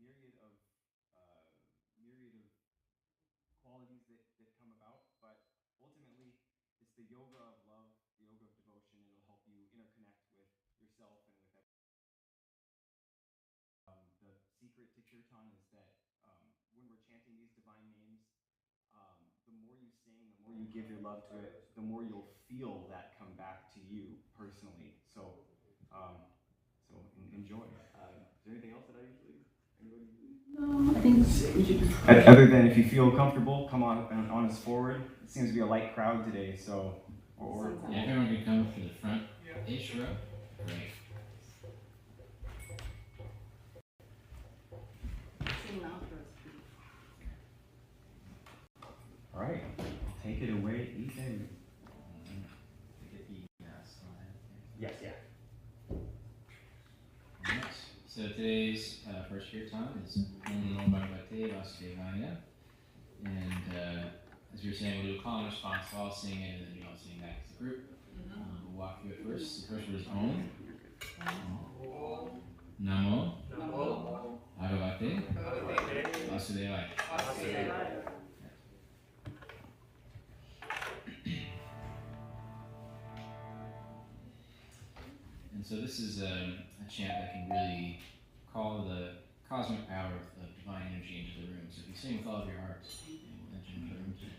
myriad of myriad of qualities that come about, but ultimately it's the yoga of love, the yoga of devotion. It'll help you interconnect with yourself and with everyone. The secret to Kirtan is that when we're chanting these divine names, the more you sing, the more you give your love to it, the more you'll feel that come back to you personally. Enjoy. Is there anything else that I usually? Anybody? No, I think we should. Other than if you feel comfortable, come on us forward. It seems to be a light crowd today, so. Yeah, everyone can come to the front ish row. Great. All right, take it away, Ethan. Yes, yeah. Alright, so today's first kirtan is Om Namo Bhagavate Vasudevaya. And as we were saying, we'll do a call and response. So I'll sing it and then you all sing back as a group. We'll walk through it first. The first word is Om. Namo Bhagavate Vasudevaya. And so this is a chant that can really call the cosmic power of divine energy into the room. So if you sing with all of your hearts, it will enter into the room today.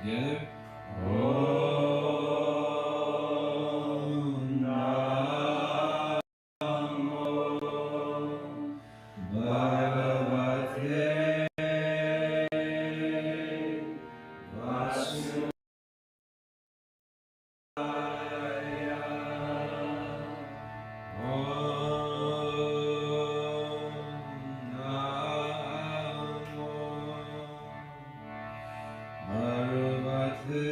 Together. Bhagavate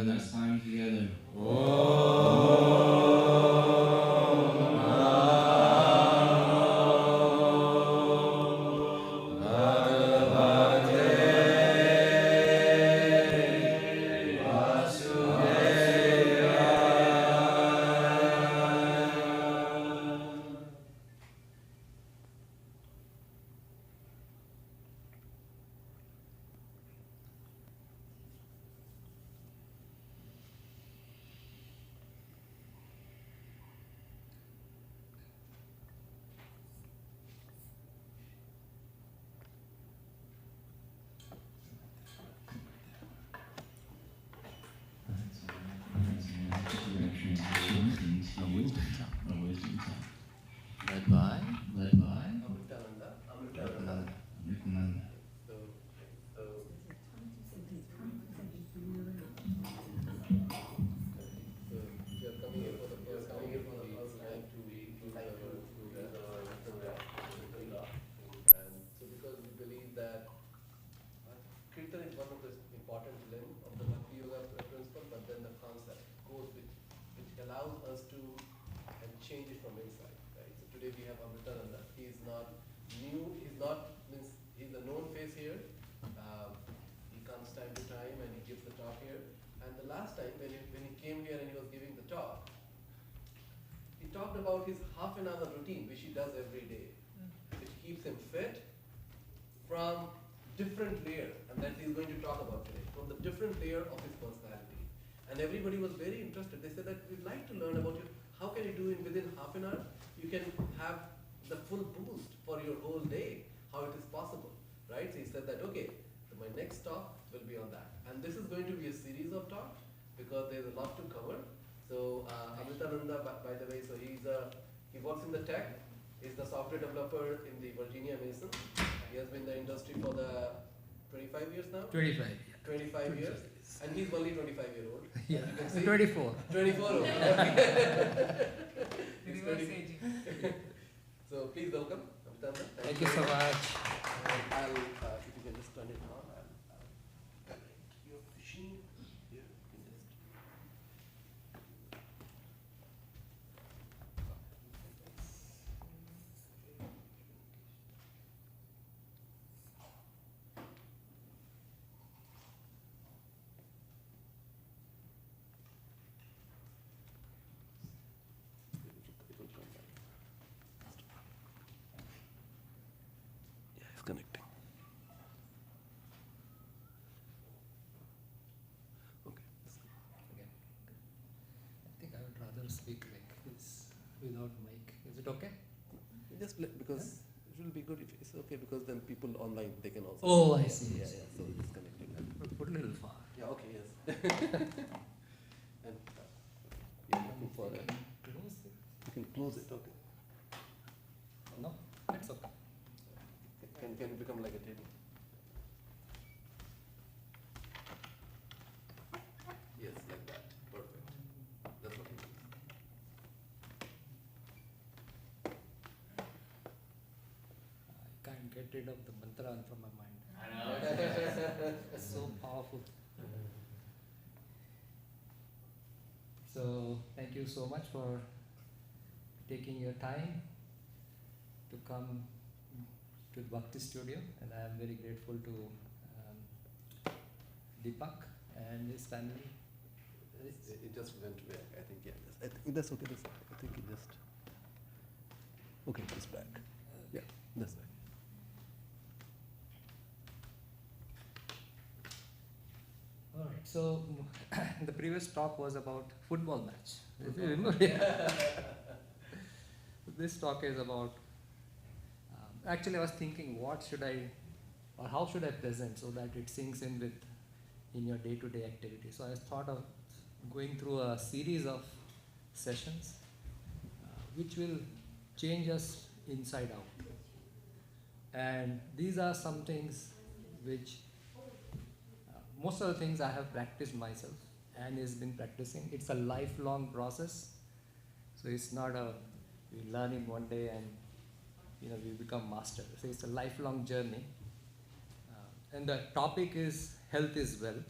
Last time together. Led by Amritananda. Because we believe that Kirtan is one of the important limb of the Bhakti Yoga principle, but then the concept goes which allows us to and change it from inside, right? So today we have Amritananda. He is not new. He's a known face here. He comes time to time and he gives the talk here. And the last time when he came here and he was giving the talk, he talked about his half an hour routine, which he does every day, which keeps him fit from different layer, and that he's going to talk about today, from the different layer of his personality. And everybody was very interested. They said that we'd like to learn about you. How can you do it within half an hour? You can have the full boost for your whole day, how it is possible, right? So he said that, okay, so my next talk will be on that. And this is going to be a series of talks because there's a lot to cover. So Amritananda, by the way, so he works in the tech. He's the software developer in the Virginia Mason. He has been in the industry for the 25 years now? 25. 25 years. And he's only 25-year-old. Yeah, as you can see. 24. 24 old. He's Reverse 20. aging. So please welcome Amritananda. Thank you so much. I'll, if you can just turn it on, I'll make your machine here. You can just. Yeah, it's connecting. Okay. Okay. I think I would rather speak like this without mic. Is it okay? Just because it will be good if it's okay, because then people online they can also. Oh, I see. Yeah, yeah. So it's connected. Put a little far. Yeah. Okay. Yes. And you're looking for it. Close it. You can close it. Okay. No, it's okay. Can it become like a table? Yes, like that. Perfect. That's what it is. I can't get rid of the mantra from my mind. I know. It's so powerful. So thank you so much for taking your time to come to the Bhakti studio, and I am very grateful to Deepak and his family. It just went back, I think, yeah. I think that's okay, I think it just... Okay, it's back. Yeah, that's right. All right, so the previous talk was about football match. If you remember, this talk is about. Actually, I was thinking, what should I, or how should I present so that it sinks in with in your day-to-day activity. So I thought of going through a series of sessions, which will change us inside out. And these are some things which most of the things I have practiced myself and has been practicing. It's a lifelong process. So it's not a, we learn in one day and we become master. So it's a lifelong journey. And the topic is health is wealth.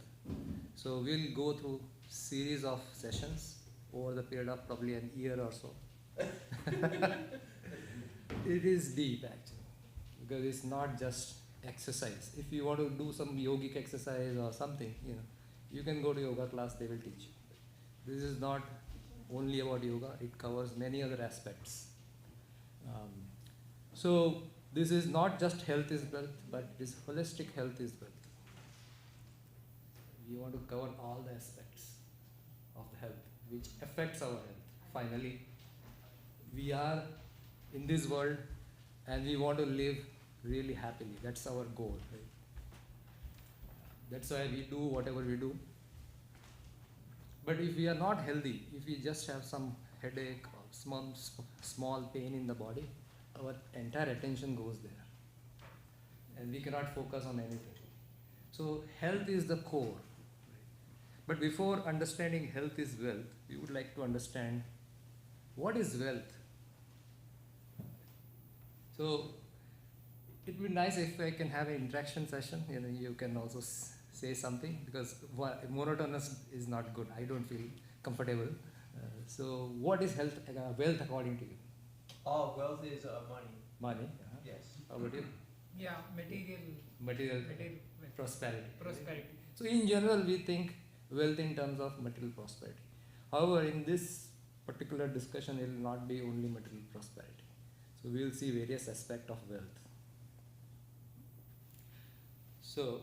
So we'll go through series of sessions over the period of probably an year or so. It is deep actually, because it's not just exercise. If you want to do some yogic exercise or something, you can go to yoga class, they will teach you. This is not only about yoga, it covers many other aspects. So this is not just health is wealth, but it is holistic health is wealth. We want to cover all the aspects of the health which affects our health. Finally, we are in this world and we want to live really happily. That's our goal, right? That's why we do whatever we do. But if we are not healthy, if we just have some headache or small pain in the body, our entire attention goes there. And we cannot focus on anything. So health is the core. But before understanding health is wealth, we would like to understand what is wealth. So it would be nice if I can have an interaction session. You can also say something, because monotonous is not good. I don't feel comfortable. So what is wealth according to you? Oh, wealth is money. Money. Yes. How about you? Yeah, material Material prosperity. prosperity. So in general, we think wealth in terms of material prosperity. However, in this particular discussion, it will not be only material prosperity. So we will see various aspects of wealth. So,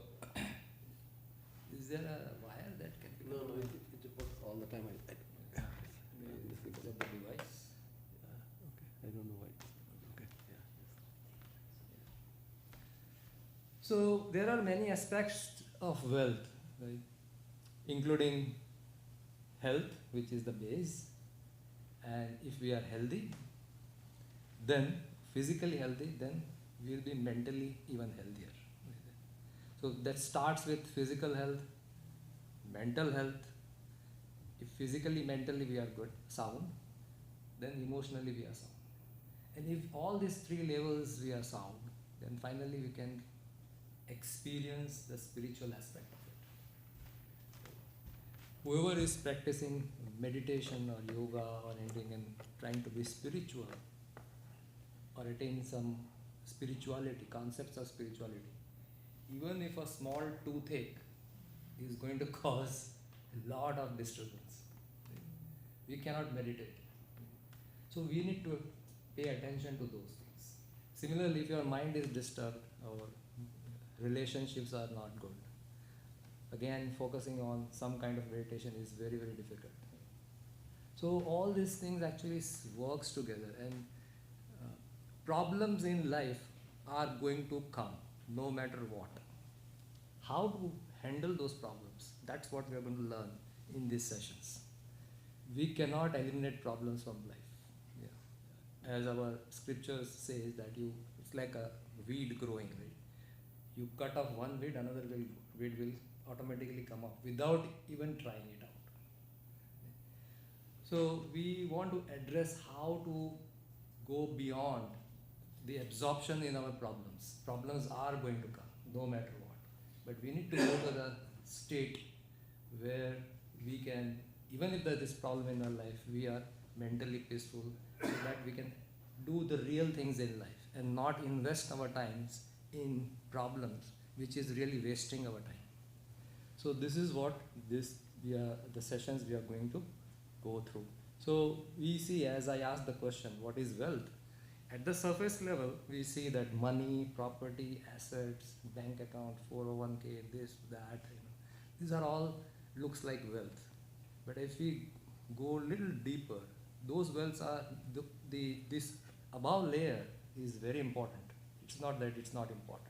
is there a wire that can be? No, it works all the time. Maybe it's because of the device. Okay, I don't know why. Okay, yeah. So there are many aspects of wealth, right? Including health, which is the base, and if we are healthy, then physically healthy, then we will be mentally even healthier. So that starts with physical health, mental health. If physically, mentally we are good, sound, then emotionally we are sound. And if all these three levels we are sound, then finally we can experience the spiritual aspect of it. Whoever is practicing meditation or yoga or anything and trying to be spiritual or attain some spirituality, concepts of spirituality, even if a small toothache is going to cause a lot of disturbance, we cannot meditate. So we need to pay attention to those things. Similarly, if your mind is disturbed or relationships are not good, again focusing on some kind of meditation is very, very difficult. So all these things actually works together, and problems in life are going to come no matter what. How to handle those problems, that's what we are going to learn in these sessions. We cannot eliminate problems from life. Yeah. As our scriptures says that it's like a weed growing, right? You cut off one weed, another weed will automatically come up without even trying it out. So we want to address how to go beyond the absorption in our problems. Problems are going to come, no matter what. But we need to go to the state where we can, even if there is this problem in our life, we are mentally peaceful so that we can do the real things in life. and not invest our times in problems which is really wasting our time. So this is what the sessions we are going to go through. So we see, as I asked the question, what is wealth? At the surface level, we see that money, property, assets, bank account, 401k, this, that, these are all looks like wealth. But if we go a little deeper, those wealths are this above layer is very important. It's not that it's not important.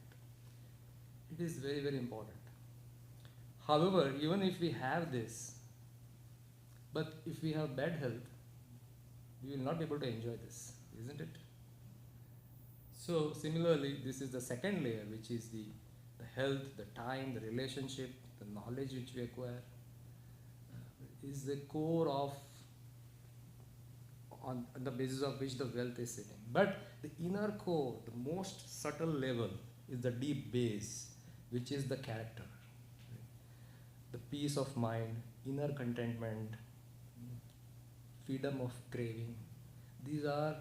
It is very, very important. However, even if we have this, but if we have bad health, we will not be able to enjoy this, isn't it? So similarly, this is the second layer, which is the health, the time, the relationship, the knowledge which we acquire, is the core of on the basis of which the wealth is sitting. But the inner core, the most subtle level, is the deep base, which is the character, the peace of mind, inner contentment, freedom of craving. These are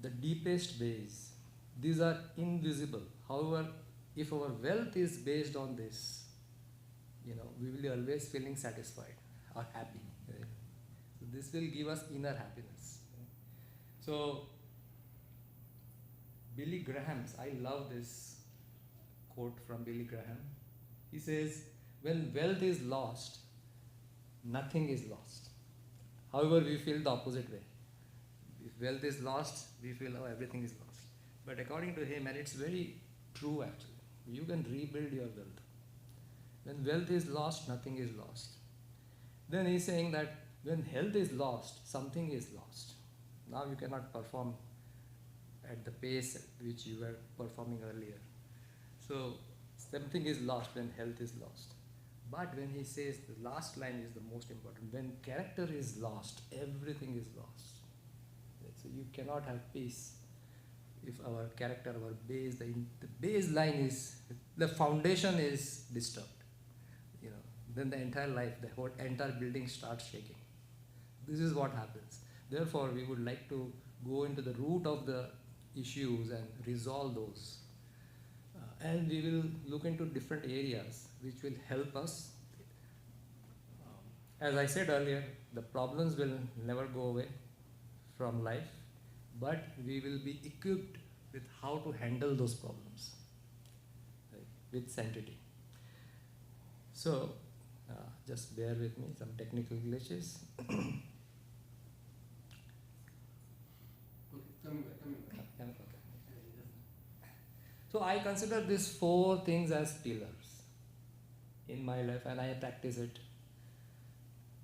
the deepest base. These are invisible. However, if our wealth is based on this, we will be always feeling satisfied or happy. Right? So this will give us inner happiness. So Billy Graham's, I love this quote from Billy Graham. He says, when wealth is lost, nothing is lost. However, we feel the opposite way. If wealth is lost, we feel, oh, everything is lost. But according to him, and it's very true actually, you can rebuild your wealth. When wealth is lost, nothing is lost. Then he's saying that when health is lost, something is lost. Now you cannot perform at the pace at which you were performing earlier. So something is lost when health is lost. But when he says the last line is the most important, when character is lost, everything is lost. So you cannot have peace if our character, our base, the baseline is, the foundation is disturbed. Then the entire life, the whole entire building starts shaking. This is what happens. Therefore, we would like to go into the root of the issues and resolve those. And we will look into different areas which will help us. As I said earlier, the problems will never go away from life, but we will be equipped with how to handle those problems, right, with sanctity. So, just bear with me, some technical glitches. Coming back. So I consider these 4 things as pillars in my life, and I practice it.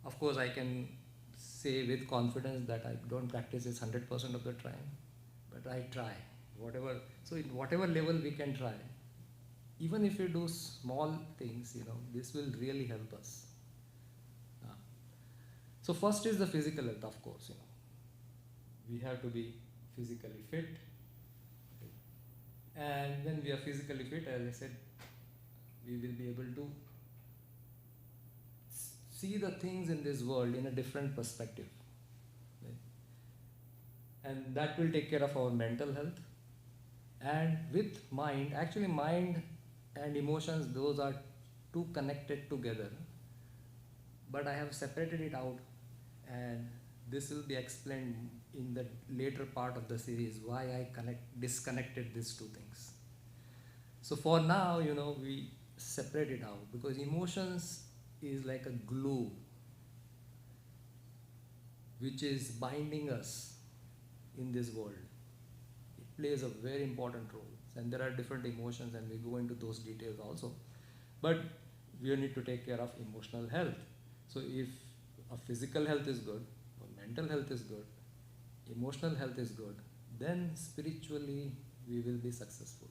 Of course, I can say with confidence that I don't practice this 100% of the time, but I try. So in whatever level we can try, even if we do small things, this will really help us. So first is the physical health, of course. We have to be physically fit. And when we are physically fit, as I said, we will be able to see the things in this world in a different perspective. Right? And that will take care of our mental health. And with mind, actually mind and emotions, those are two connected together. But I have separated it out, and this will be explained in the later part of the series why I disconnected these two things. So for now, we separate it out because emotions is like a glue which is binding us in this world. It plays a very important role, and there are different emotions, and we go into those details also. But we need to take care of emotional health. So if our physical health is good, our mental health is good, emotional health is good, then spiritually we will be successful,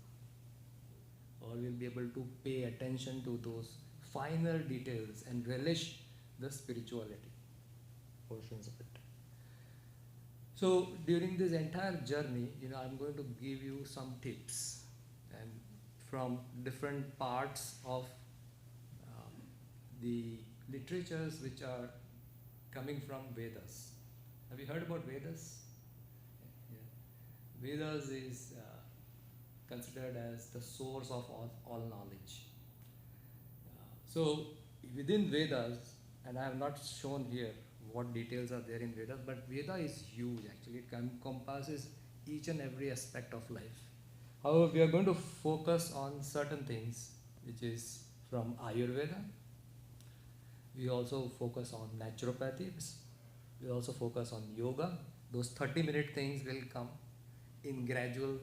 or we'll be able to pay attention to those finer details and relish the spirituality portions of it. So during this entire journey, I'm going to give you some tips and from different parts of the literatures which are coming from Vedas. Have you heard about Vedas? Yeah. Vedas is considered as the source of all knowledge. So within Vedas, and I have not shown here what details are there in Vedas, but Veda is huge actually. It encompasses each and every aspect of life. However, we are going to focus on certain things, which is from Ayurveda. We also focus on naturopathy. We also focus on yoga. Those 30-minute things will come in gradual,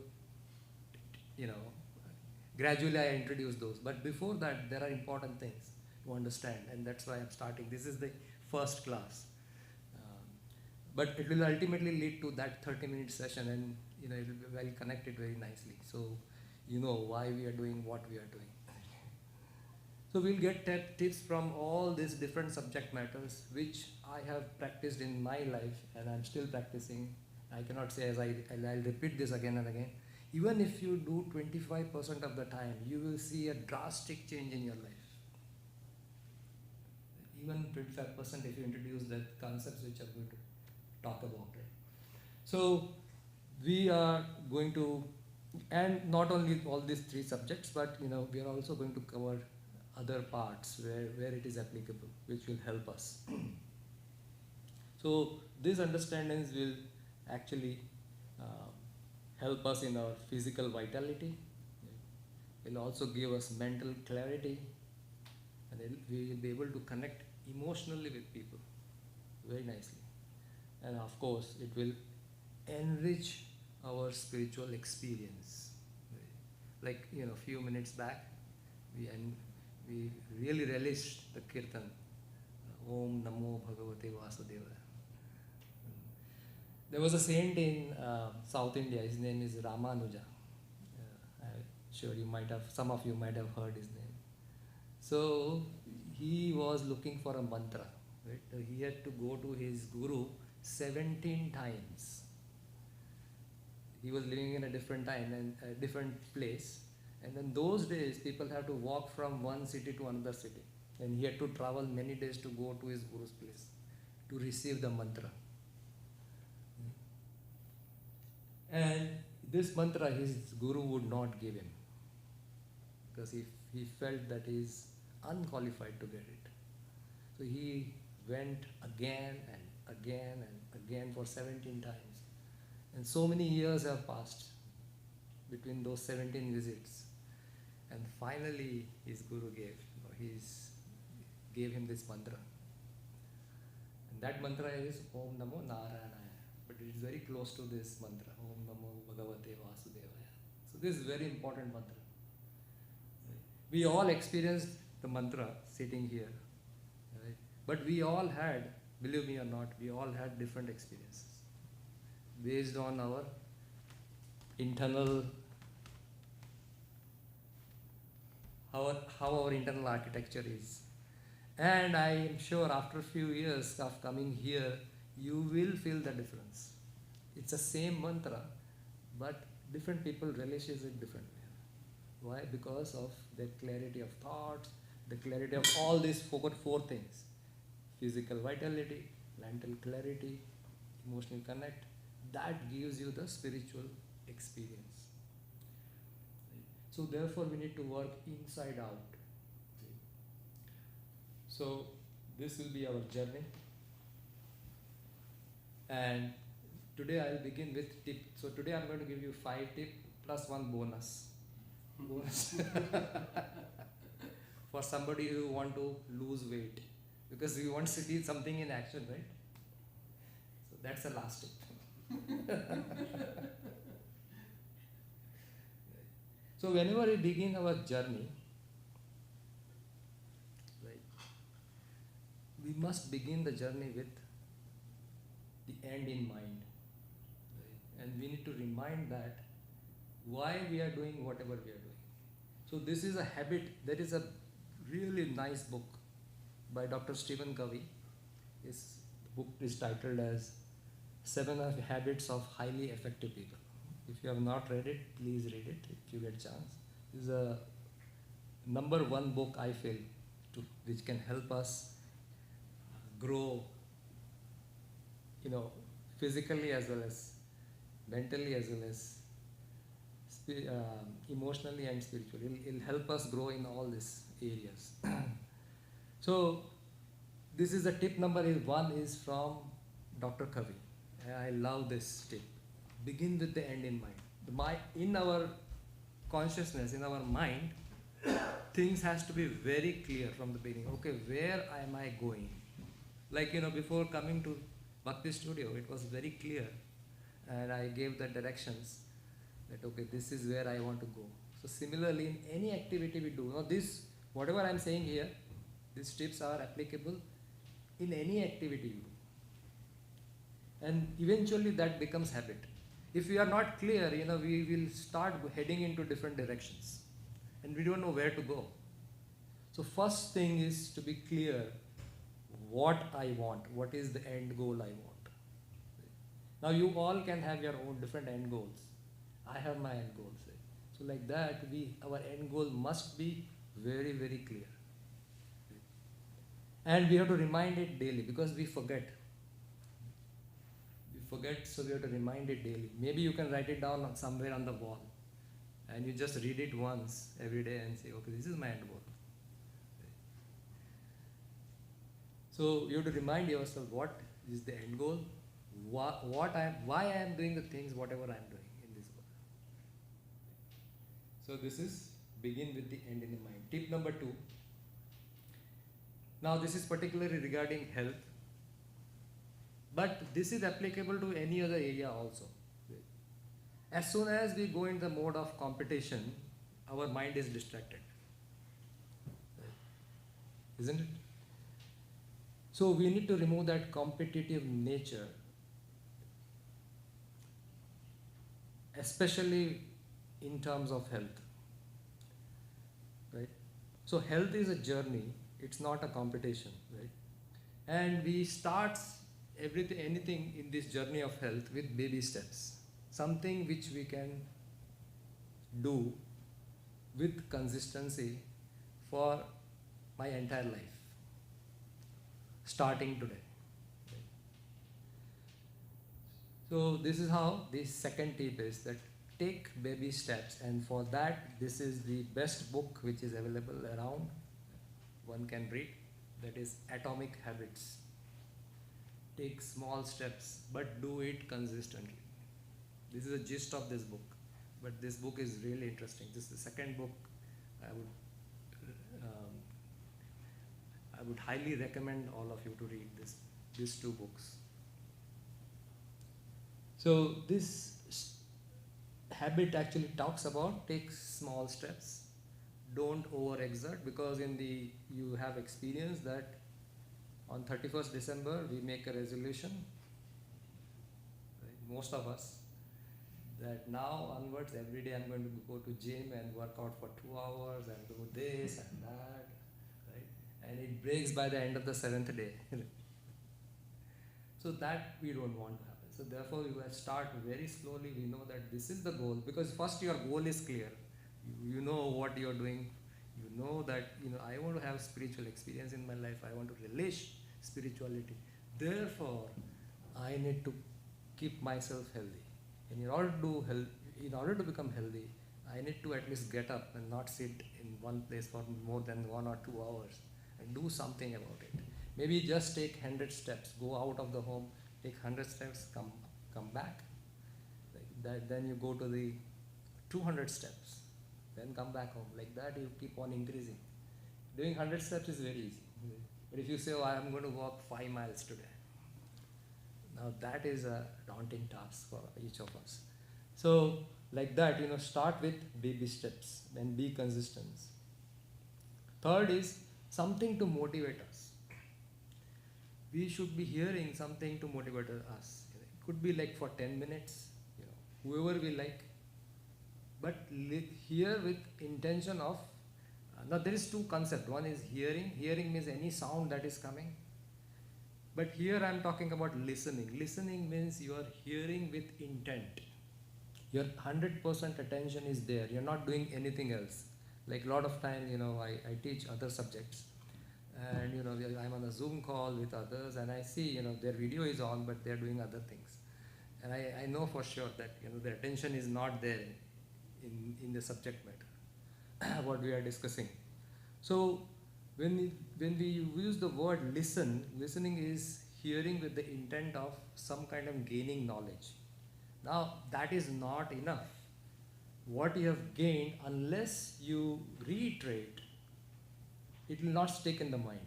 gradually I introduce those. But before that, there are important things to understand, and that's why I'm starting. This is the first class. But it will ultimately lead to that 30-minute session, and it will be well connected very nicely. So you know why we are doing what we are doing. So we'll get tips from all these different subject matters, which I have practiced in my life, and I'm still practicing. I cannot say I'll repeat this again and again. Even if you do 25% of the time, you will see a drastic change in your life. Even 25% if you introduce the concepts which I'm going to talk about. Right? So we are going to, and not only all these three subjects, but we are also going to cover other parts where it is applicable, which will help us. So these understandings will actually help us in our physical vitality. It will also give us mental clarity, and we will be able to connect emotionally with people very nicely. And of course, it will enrich our spiritual experience. Like a few minutes back, we really relished the Kirtan, Om Namo Bhagavate Vasudevaya. There was a saint in South India. His name is Ramanuja. I'm sure some of you might have heard his name. So he was looking for a mantra. Right? He had to go to his guru 17 times. He was living in a different time and a different place. And in those days, people have to walk from one city to another city. And he had to travel many days to go to his guru's place to receive the mantra. And this mantra his guru would not give him, because he felt that he is unqualified to get it. So he went again and again and again for 17 times. And so many years have passed between those 17 visits. And finally his guru gave him this mantra. And that mantra is Om Namo Narayanaya. But it is very close to this mantra, Om Namo Bhagavate Vasudevaya. So this is very important mantra. We all experienced the mantra sitting here. Right? But we all had, believe me or not, we all had different experiences based on our internal, how our internal architecture is. And I am sure after a few years of coming here, you will feel the difference. It's the same mantra, but different people relishes it differently. Why? Because of the clarity of thoughts, the clarity of all these four things. Physical vitality, mental clarity, emotional connect. That gives you the spiritual experience. So therefore we need to work inside out. So this will be our journey. And today I will begin with tip. So today I am going to give you 5 tips plus 1 bonus. For somebody who want to lose weight, because we want to see something in action, right? So that's the last tip. So whenever we begin our journey, right, we must begin the journey with the end in mind. Right? And we need to remind that why we are doing whatever we are doing. So this is a habit. There is a really nice book by Dr. Stephen Covey. His book is titled as 7 Habits of Highly Effective People. If you have not read it, please read it if you get a chance. This is a number 1 book I feel which can help us grow, physically as well as mentally as well as emotionally and spiritually. It'll help us grow in all these areas. So this is the tip number one is from Dr. Kavi. I love this tip. Begin with the end in mind. In our consciousness, in our mind, things has to be very clear from the beginning. Okay, where am I going? Like, before coming to Bhakti Studio, it was very clear, and I gave the directions that okay, this is where I want to go. So similarly, in any activity we do, whatever I'm saying here, these tips are applicable in any activity you do. And eventually that becomes habit. If we are not clear, we will start heading into different directions and we don't know where to go. So first thing is to be clear what I want, what is the end goal I want. Now you all can have your own different end goals. I have my end goals. So like that, our end goal must be very, very clear. And we have to remind it daily because we forget. So we have to remind it daily. Maybe you can write it down somewhere on the wall and you just read it once every day and say, okay, this is my end goal. So you have to remind yourself what is the end goal, why I am doing the things, whatever I am doing in this world. So this is begin with the end in mind. Tip number 2. Now this is particularly regarding health, but this is applicable to any other area also. As soon as we go in the mode of competition, our mind is distracted. Isn't it? So we need to remove that competitive nature, especially in terms of health. Right? So health is a journey, it's not a competition, right? And we start anything in this journey of health with baby steps. Something which we can do with consistency for my entire life, starting today. So this is how the second tip is that take baby steps, and for that this is the best book which is available around, one can read, that is Atomic Habits. Take small steps but do it consistently. This is the gist of this book, but this book is really interesting. This is the second book. I would highly recommend all of you to read these two books. So this habit actually talks about take small steps, don't overexert, because you have experienced that on 31st December we make a resolution, right? Most of us, that now onwards every day I'm going to go to gym and work out for 2 hours and do this and that, right? And it breaks by the end of the 7th day. So that we don't want to happen. So therefore you will start very slowly. We know that this is the goal, because first your goal is clear. You know what you're doing. You know that I want to have spiritual experience in my life. I want to relish spirituality. Therefore, I need to keep myself healthy. And in order to become healthy, I need to at least get up and not sit in one place for more than 1 or 2 hours and do something about it. Maybe just take 100 steps, go out of the home, take 100 steps, come back. Like that, then you go to the 200 steps, then come back home. Like that you keep on increasing. Doing 100 steps is very easy. But if you say, I am going to walk 5 miles today, now that is a daunting task for each of us. So like that, start with baby steps and be consistent. Third is something to motivate us. We should be hearing something to motivate us. It could be like for 10 minutes, whoever we like. But hear with intention of, now there is 2 concepts. One is hearing. Hearing means any sound that is coming. But here I am talking about listening. Listening means you are hearing with intent. Your 100% attention is there. You are not doing anything else. Like a lot of time, I teach other subjects. And I'm on a Zoom call with others and I see, their video is on, but they're doing other things. And I know for sure that the attention is not there in the subject matter, what we are discussing. So when we use the word listen, listening is hearing with the intent of some kind of gaining knowledge. Now that is not enough. What you have gained, unless you reiterate, it will not stick in the mind.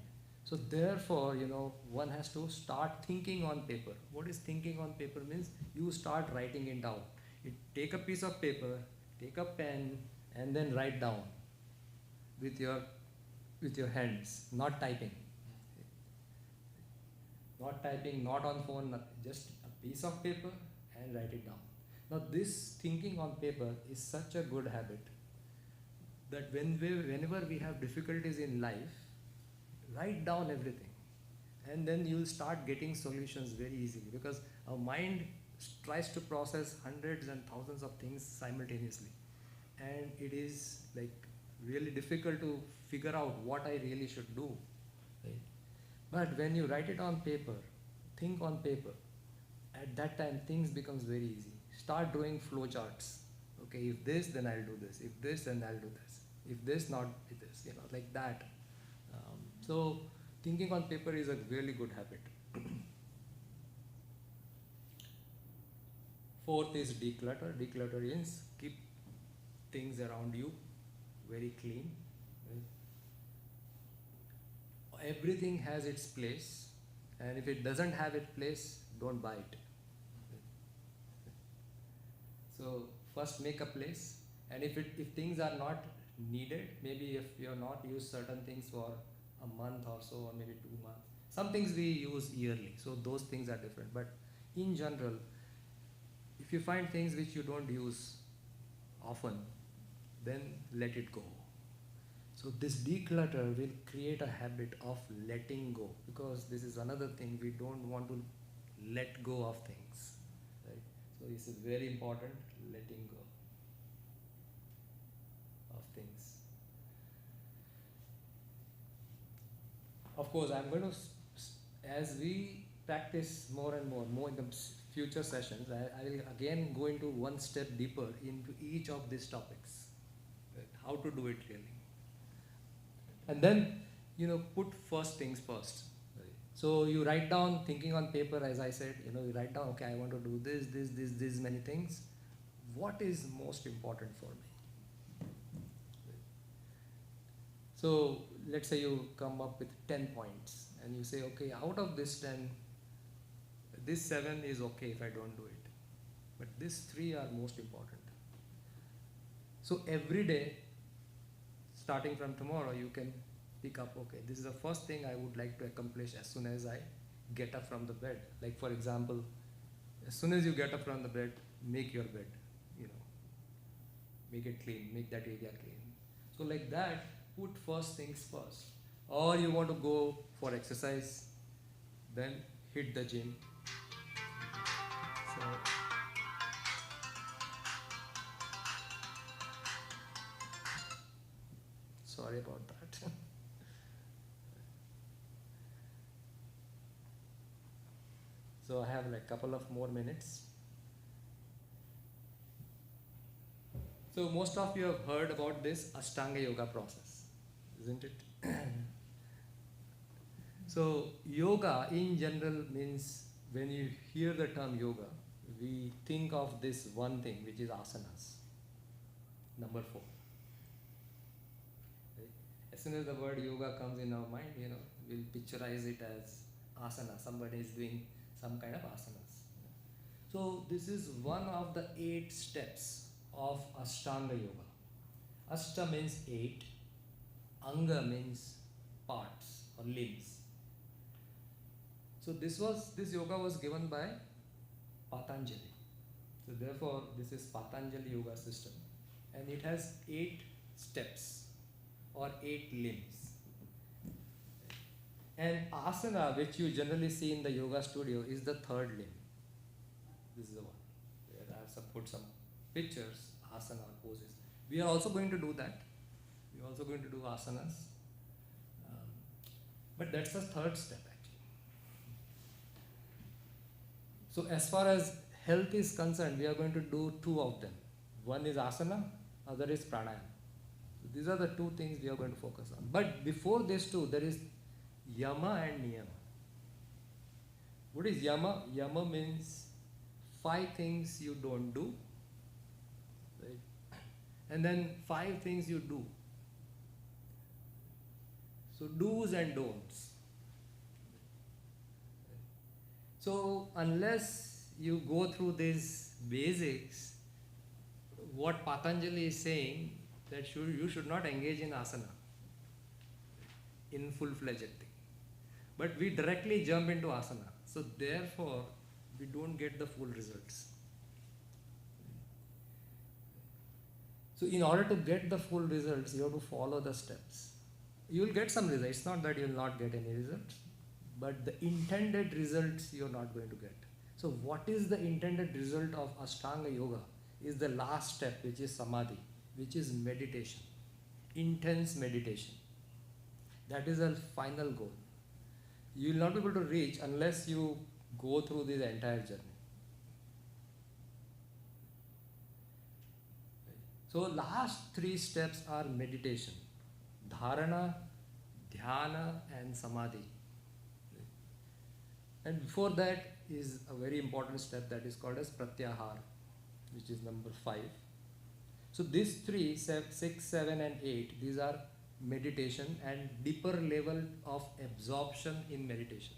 So therefore, one has to start thinking on paper. What is thinking on paper means? You start writing it down. You take a piece of paper, take a pen, and then write down with your hands, not typing. Not typing, not on phone, nothing. Just a piece of paper and write it down. Now this thinking on paper is such a good habit that whenever we have difficulties in life, write down everything, and then you'll start getting solutions very easily, because our mind tries to process hundreds and thousands of things simultaneously, and it is like really difficult to figure out what I really should do, right? But when you write it on paper, think on paper, at that time things becomes very easy. Start drawing flow charts. Okay, if this, then I'll do this. If this, then I'll do this. If this, not this. Like that. So thinking on paper is a really good habit. Fourth is declutter. Declutter means keep things around you very clean. Right? Everything has its place, and if it doesn't have its place, don't buy it. So first make a place, and if things are not needed, maybe if you have not used certain things for a month or so, or maybe 2 months, some things we use yearly, so those things are different. But in general, if you find things which you don't use often, then let it go. So this declutter will create a habit of letting go, because this is another thing, we don't want to let go of things, right? So this is very important, letting go of things. Of course, I'm going to, as we practice more and more in the future sessions, I will again go into one step deeper into each of these topics, right? How to do it really. And then, put first things first. Right? So you write down, thinking on paper, as I said, you write down, okay, I want to do this, many things. What is most important for me? Right? So let's say you come up with 10 points, and you say, okay, out of this 10, this 7 is okay if I don't do it, but these 3 are most important. So every day, starting from tomorrow, you can pick up, okay, this is the first thing I would like to accomplish as soon as I get up from the bed. Like for example, as soon as you get up from the bed, make your bed, make it clean, make that area clean. So like that, put first things first. Or you want to go for exercise, then hit the gym. So sorry about that. So I have like a couple of more minutes. So most of you have heard about this Ashtanga Yoga process, isn't it? So yoga in general means, when you hear the term yoga, we think of this one thing, which is asanas. Number 4. Right? As soon as the word yoga comes in our mind, we'll picturize it as asana. Somebody is doing some kind of asanas. So this is one of the 8 steps of Ashtanga Yoga. Ashta means 8. Anga means parts or limbs. So this yoga was given by Patanjali. So therefore, this is Patanjali yoga system, and it has 8 steps or 8 limbs. And asana, which you generally see in the yoga studio, is the 3rd limb. This is the one where I have put some pictures, asana poses. We are also going to do that. We are also going to do asanas. But that's the 3rd step actually. So as far as health is concerned, we are going to do two of them. One is asana, other is pranayama. So these are the two things we are going to focus on. But before these two, there is yama and niyama. What is yama? Yama means 5 things you don't do, right? And then 5 things you do. So do's and don'ts. So unless you go through these basics, what Patanjali is saying that you should not engage in asana in full-fledged thing. But we directly jump into asana. So therefore, we don't get the full results. So in order to get the full results, you have to follow the steps. You will get some results. It's not that you will not get any results, but the intended results you are not going to get. So what is the intended result of Ashtanga Yoga? Is the last step, which is Samadhi, which is meditation, intense meditation. That is the final goal. You will not be able to reach unless you go through this entire journey. So last 3 steps are meditation: dharana, dhyana and samadhi. And before that is a very important step that is called as pratyahara, which is number 5. So these 3, 6, 7 and 8, these are meditation and deeper level of absorption in meditation.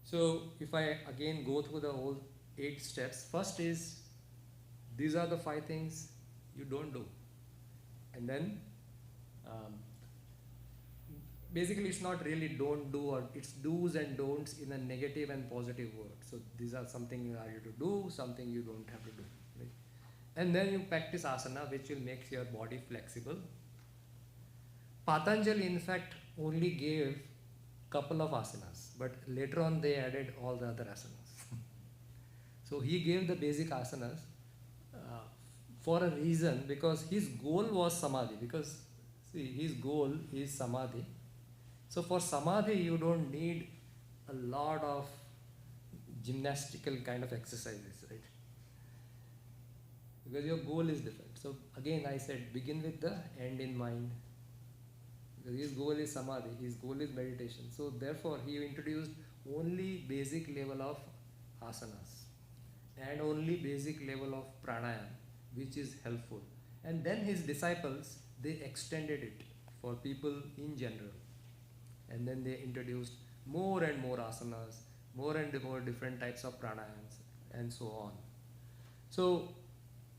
So if I again go through the whole 8 steps, first is, these are the 5 things you don't do. And then basically it's not really don't do, or it's do's and don'ts in a negative and positive word. So these are something you are to do, something you don't have to do. Right? And then you practice asana, which will make your body flexible. Patanjali in fact only gave couple of asanas, but later on they added all the other asanas. So he gave the basic asanas for a reason, because his goal was samadhi. Because see, his goal is samadhi. So for samadhi, you don't need a lot of gymnastical kind of exercises, right? Because your goal is different. So again, I said, begin with the end in mind. Because his goal is samadhi, his goal is meditation. So therefore, he introduced only basic level of asanas and only basic level of pranayama, which is helpful. And then his disciples, they extended it for people in general. And then they introduced more and more asanas, more and more different types of pranayams, and so on. So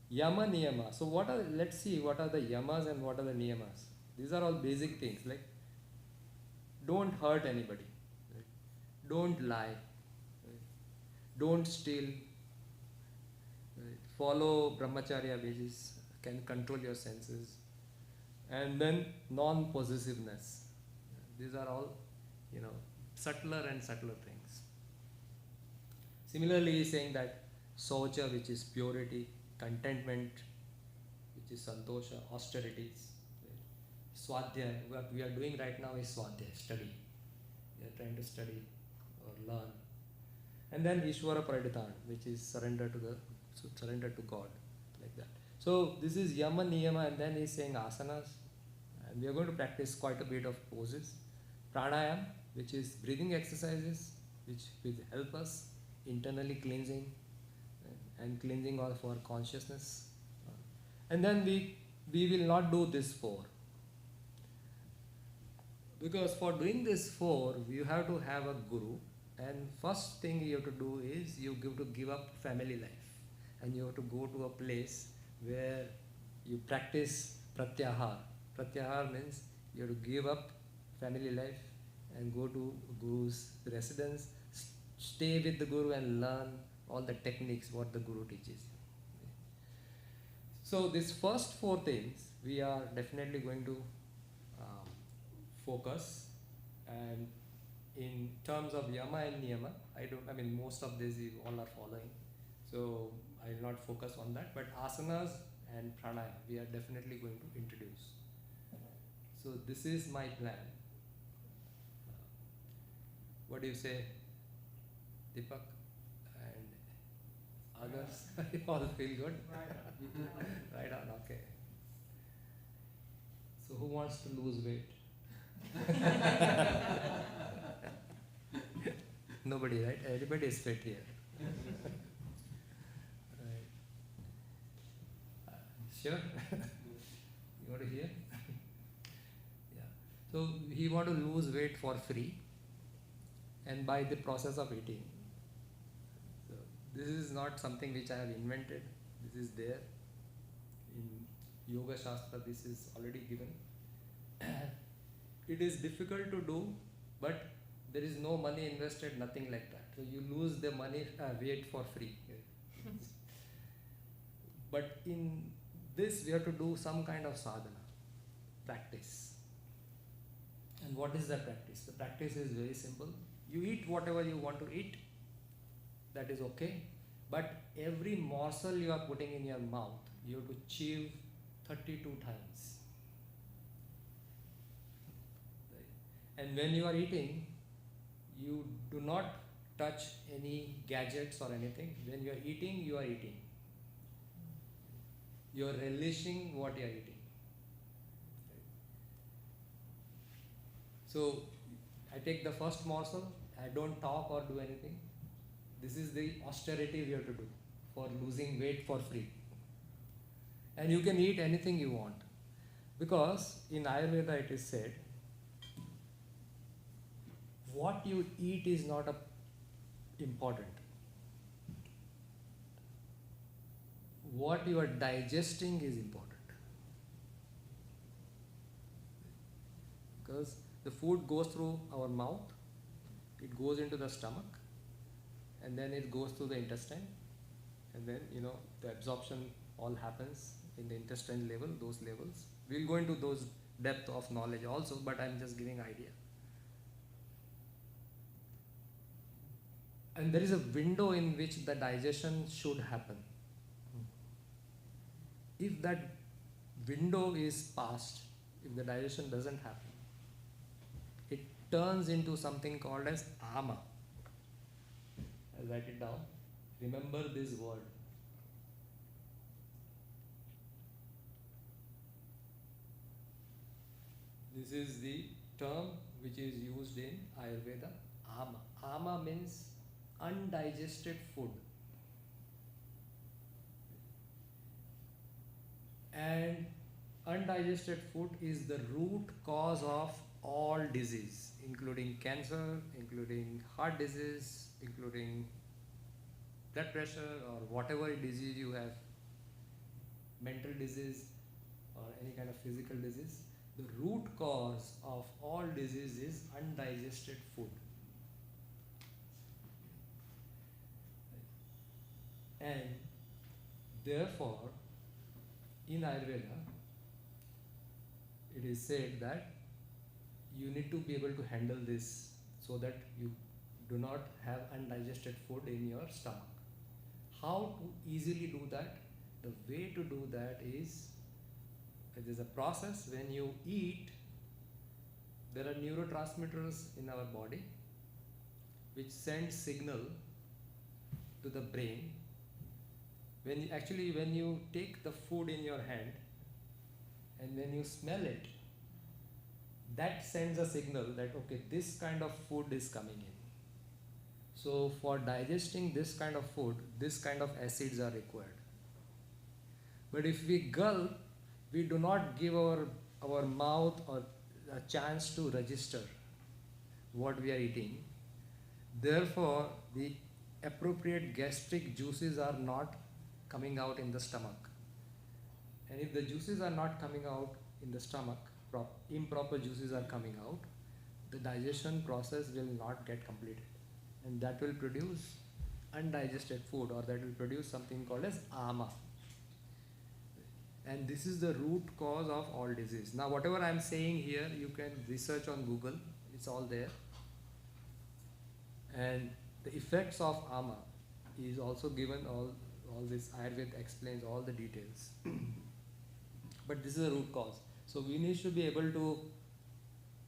yama niyama. So let's see what are the yamas and what are the niyamas. These are all basic things, like don't hurt anybody, right? Don't lie, right? Don't steal, right? Follow brahmacharya, which is can control your senses, and then non-possessiveness. These are all, subtler and subtler things. Similarly, he is saying that socha, which is purity, contentment, which is santosha, austerities, right? Swadhyaya, what we are doing right now is swadhyaya, study. We are trying to study or learn. And then Ishvara Praditana, which is surrender to God, like that. So this is yama niyama, and then he is saying asanas, and we are going to practice quite a bit of poses. Pranayam, which is breathing exercises, which will help us internally cleansing and cleansing of our consciousness. And then we will not do this 4. Because for doing this 4, you have to have a guru, and first thing you have to do is you have to give up family life, and you have to go to a place where you practice pratyahara. Pratyahara means you have to give up family life and go to Guru's residence, stay with the Guru and learn all the techniques what the Guru teaches. So these first 4 things we are definitely going to focus, and in terms of yama and niyama, most of these you all are following, so I will not focus on that, but asanas and pranayama we are definitely going to introduce. So this is my plan. What do you say? Deepak and others, you all feel good? Right on, okay. So who wants to lose weight? Nobody, right? Everybody is fit here. Right. Sure? You want to hear? Yeah. So he want to lose weight for free and by the process of eating. So this is not something which I have invented. This is there in Yoga Shastra. This is already given. It is difficult to do, but there is no money invested, nothing like that. So you lose the money weight for free. But in this we have to do some kind of sadhana, practice. And what is the practice? The practice is very simple. You eat whatever you want to eat, that is okay. But every morsel you are putting in your mouth, you have to chew 32 times. Right? And when you are eating, you do not touch any gadgets or anything. When you are eating, you are eating. You are relishing what you are eating. Right? So I take the first morsel, I don't talk or do anything. This is the austerity we have to do for losing weight for free. And you can eat anything you want. Because in Ayurveda it is said, what you eat is not important. What you are digesting is important. Because the food goes through our mouth, it goes into the stomach, and then it goes through the intestine, and then the absorption all happens in the intestine level, those levels. We'll go into those depth of knowledge also, but I'm just giving idea. And there is a window in which the digestion should happen. If that window is passed, if the digestion doesn't happen, it turns into something called as ama. I'll write it down. Remember this word. This is the term which is used in Ayurveda, ama. Ama means undigested food. And undigested food is the root cause of all disease, including cancer, including heart disease, including blood pressure or whatever disease you have, mental disease or any kind of physical disease. The root cause of all disease is undigested food. And therefore, in Ayurveda, it is said that you need to be able to handle this so that you do not have undigested food in your stomach. How to easily do that? The way to do that is, it is a process. When you eat, there are neurotransmitters in our body which send signal to the brain. When you take the food in your hand and when you smell it, that sends a signal that okay, this kind of food is coming in. So for digesting this kind of food, this kind of acids are required. But if we gulp, we do not give our mouth or a chance to register what we are eating. Therefore, the appropriate gastric juices are not coming out in the stomach. And if the juices are not coming out in the stomach, improper juices are coming out, the digestion process will not get completed. And that will produce undigested food, or that will produce something called as ama. And this is the root cause of all disease. Now whatever I am saying here, you can research on Google, it's all there. And the effects of ama is also given, all this Ayurveda explains all the details. But this is the root cause. So we need to be able to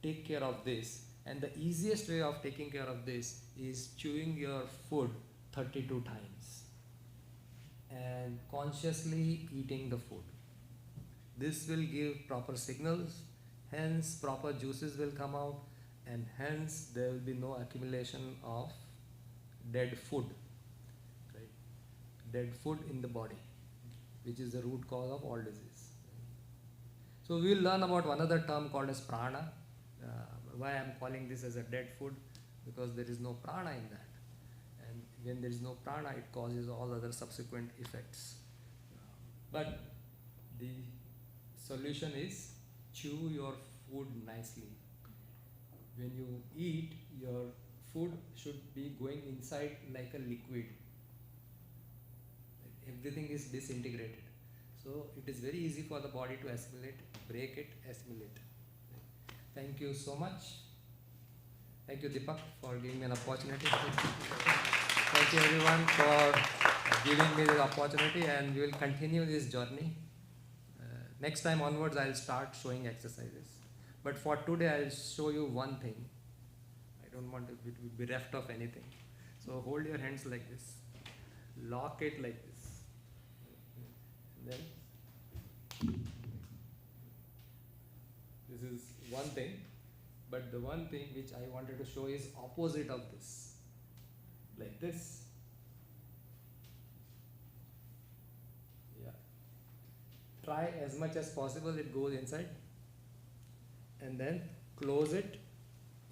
take care of this. And the easiest way of taking care of this is chewing your food 32 times and consciously eating the food. This will give proper signals, hence proper juices will come out, and hence there will be no accumulation of dead food, right? Dead food in the body, which is the root cause of all disease. So we will learn about one other term called as prana. Why I am calling this as a dead food? Because there is no prana in that. And when there is no prana, it causes all other subsequent effects. But the solution is chew your food nicely. When you eat, your food should be going inside like a liquid. Everything is disintegrated. So it is very easy for the body to assimilate, break it, assimilate. Thank you so much. Thank you, Deepak, for giving me an opportunity. Thank you everyone for giving me the opportunity, and we will continue this journey. Next time onwards, I will start showing exercises. But for today, I will show you one thing. I don't want to be bereft of anything. So hold your hands like this. Lock it like this. And then this is one thing. But the one thing which I wanted to show is opposite of this. Like this. Yeah. Try as much as possible it goes inside. And then close it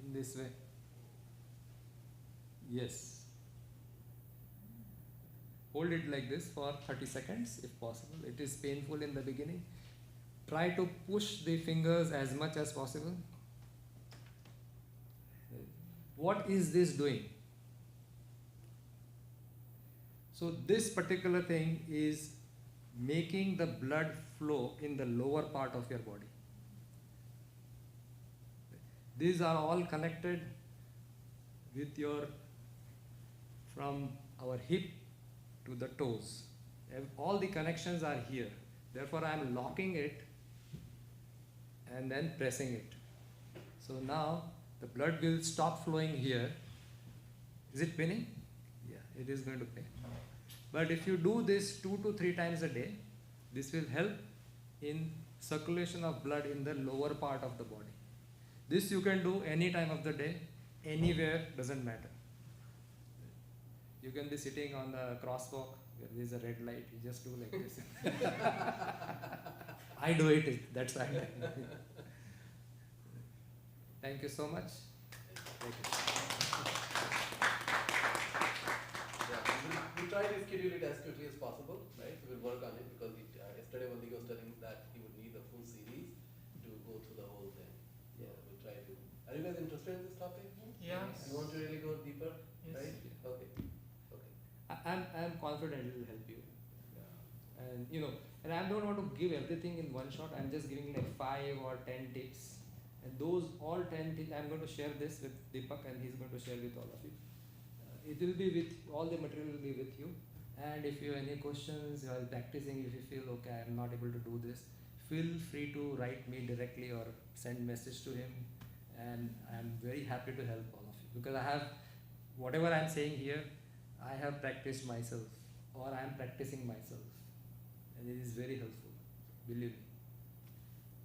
in this way. Yes. Hold it like this for 30 seconds if possible. It is painful in the beginning. Try to push the fingers as much as possible. What is this doing? So this particular thing is making the blood flow in the lower part of your body. These are all connected with your, from our hip to the toes. All the connections are here. Therefore, I am locking it and then pressing it. So now the blood will stop flowing here. Is it paining? Yeah, it is going to pain. But if you do this 2 to 3 times a day, this will help in circulation of blood in the lower part of the body. This you can do any time of the day, anywhere, doesn't matter. You can be sitting on the crosswalk where there is a red light, you just do like this. I do it, that's why. Thank you so much. Thank you. Yeah, we try to schedule it as quickly as possible, right? We'll work on it because yesterday Valdi was telling that he would need a full series to go through the whole thing. Yeah, we'll try to. Are you guys interested in this topic? Yeah. You want to really go deeper? Yes. Right? Okay. Okay. I'm confident it will help you. Yeah. And and I don't want to give everything in one shot. I'm just giving like 5 or 10 tips. And those all 10 tips, I'm going to share this with Deepak and he's going to share with all of you. It will be with, all the material will be with you. And if you have any questions while practicing, if you feel, okay, I'm not able to do this, feel free to write me directly or send message to him. And I'm very happy to help all of you. Because I have, whatever I'm saying here, I have practiced myself or I'm practicing myself. And it is very helpful, believe me.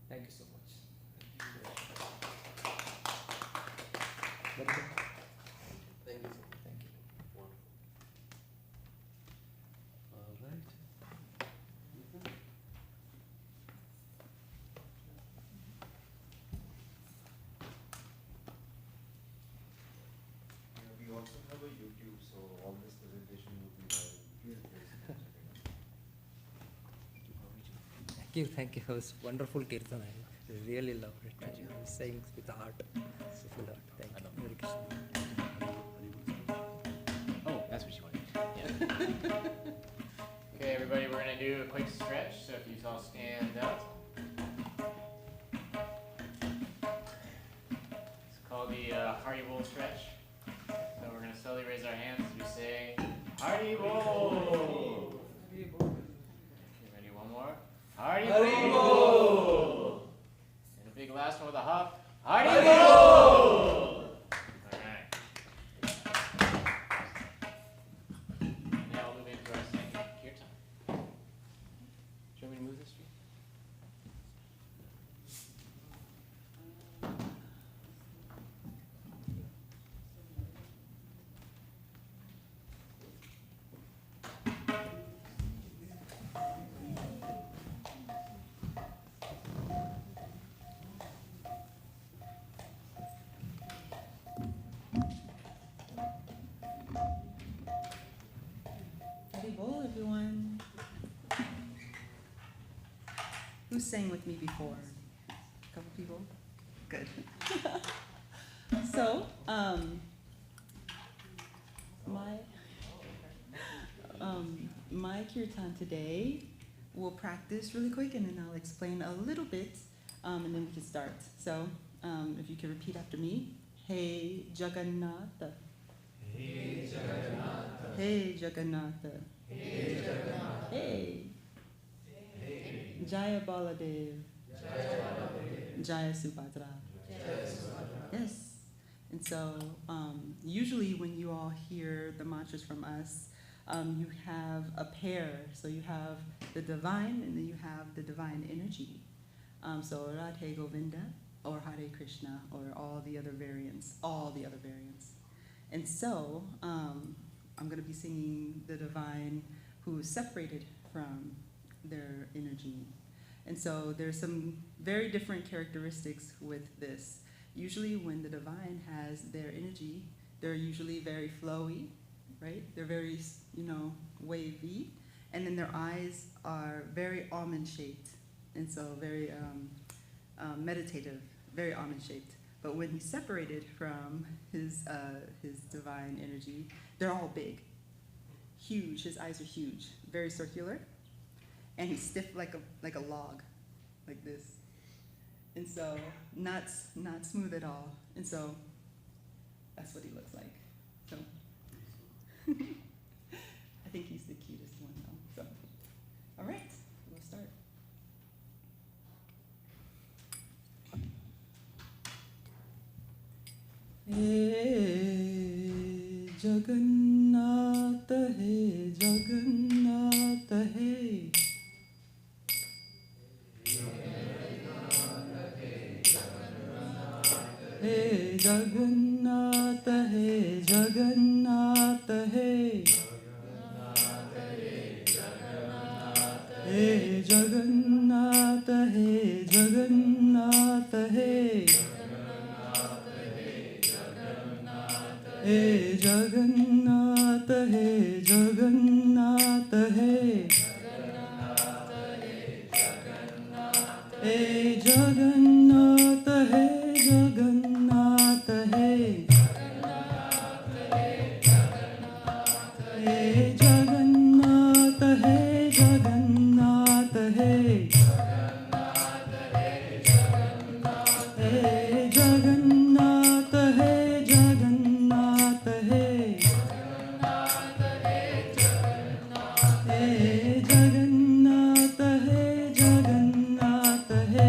Thank you so much. Welcome. Thank you so much. Thank you. Wonderful. All right. We also have a YouTube, so all this presentation will be live. Thank you. It was wonderful Kirtan. I really loved it. You were saying with heart, full heart. Thank you. Hare Krishna. Oh, that's what you wanted. Yeah. Okay, everybody, we're going to do a quick stretch. So if you all stand up. It's called the Hardy Bowl stretch. So we're going to slowly raise our hands as we say, Hardy Bowl! Okay, ready? One more. Hardy Bowl! And a big last one with a hop. Hardy Bowl! Who sang with me before? A couple people? Good. So, my kirtan today, we'll practice really quick and then I'll explain a little bit and then we can start. So, if you can repeat after me. Hey Jagannatha. Hey Jagannatha. Hey Jagannatha. Hey Jagannatha. Hey. Hey. Jaya Baladev. Jaya Baladev. Jaya Subhadra. Jaya Subhadra. Yes. And so, usually when you all hear the mantras from us, you have a pair. So you have the divine and then you have the divine energy. So Radhe Govinda or Hare Krishna or all the other variants. And so I'm going to be singing the divine who is separated from their energy. And so there's some very different characteristics with this. Usually when the divine has their energy, they're usually very flowy, right? They're very, wavy. And then their eyes are very almond-shaped. And so very meditative, very almond-shaped. But when he's separated from his divine energy, they're all big, huge. His eyes are huge, very circular. And he's stiff like a log, like this. And so not smooth at all. And so that's what he looks like. So I think he's the cutest one though. So all right, we'll start. Hey Jagannatha, hey Jagannatha, hey. Hey Jagannatha, hey Jagannatha, hey. Hey Jagannatha, hey Jagannatha, hey. Hey Jagannatha, hey Jagannatha, hey. Hey Jagannatha, hey Jagannatha, hey. Hey Jagannatha, hey Jagannatha, hey. Hey Jagannatha, hey Jagannatha, hey. Hey Jagannatha, hey Jagannatha, hey.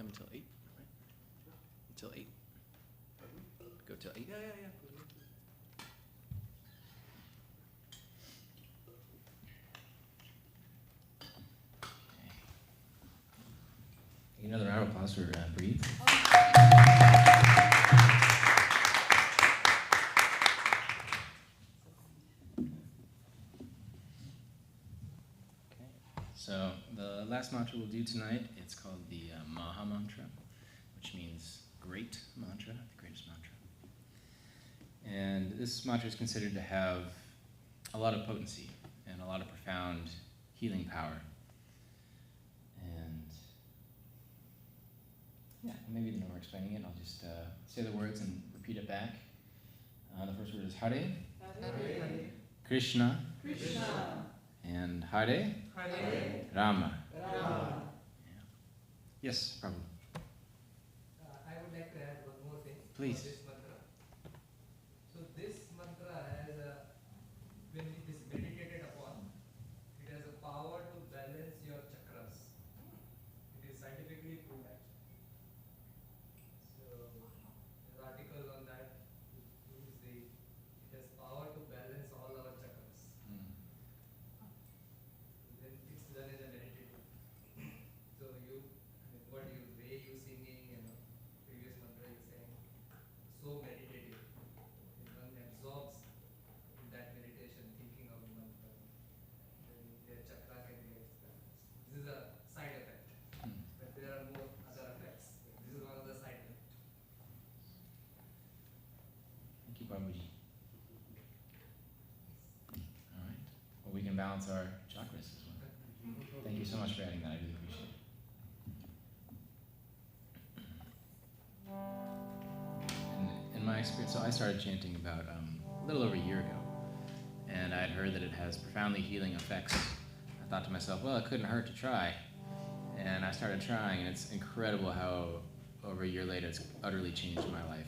Until 8, right? Until 8. Go till 8. Yeah. Another round of applause for Breathe. So the last mantra we'll do tonight, it's called the Maha Mantra, which means great mantra, the greatest mantra. And this mantra is considered to have a lot of potency and a lot of profound healing power. And yeah, maybe even over explaining it, I'll just say the words and repeat it back. The first word is Hare, Hare Krishna, Krishna, and Hare, Hare Rama. Rama. Yeah. Yes, probably. I would like to add one more thing. Please. For this mantra. So this mantra has when it is meditated upon, it has a power to balance your chakras. It is scientifically proved actually. So there are articles on that. Who is Babuji. All right. Well, we can balance our chakras as well. Thank you so much for adding that. I really appreciate it. In my experience, so I started chanting about a little over a year ago, and I had heard that it has profoundly healing effects. I thought to myself, well, it couldn't hurt to try. And I started trying, and it's incredible how over a year later it's utterly changed my life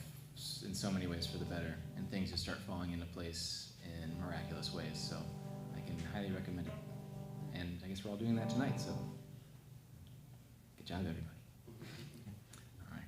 in so many ways for the better, and things just start falling into place in miraculous ways. So I can highly recommend it. And I guess we're all doing that tonight, so good job, everybody. All right.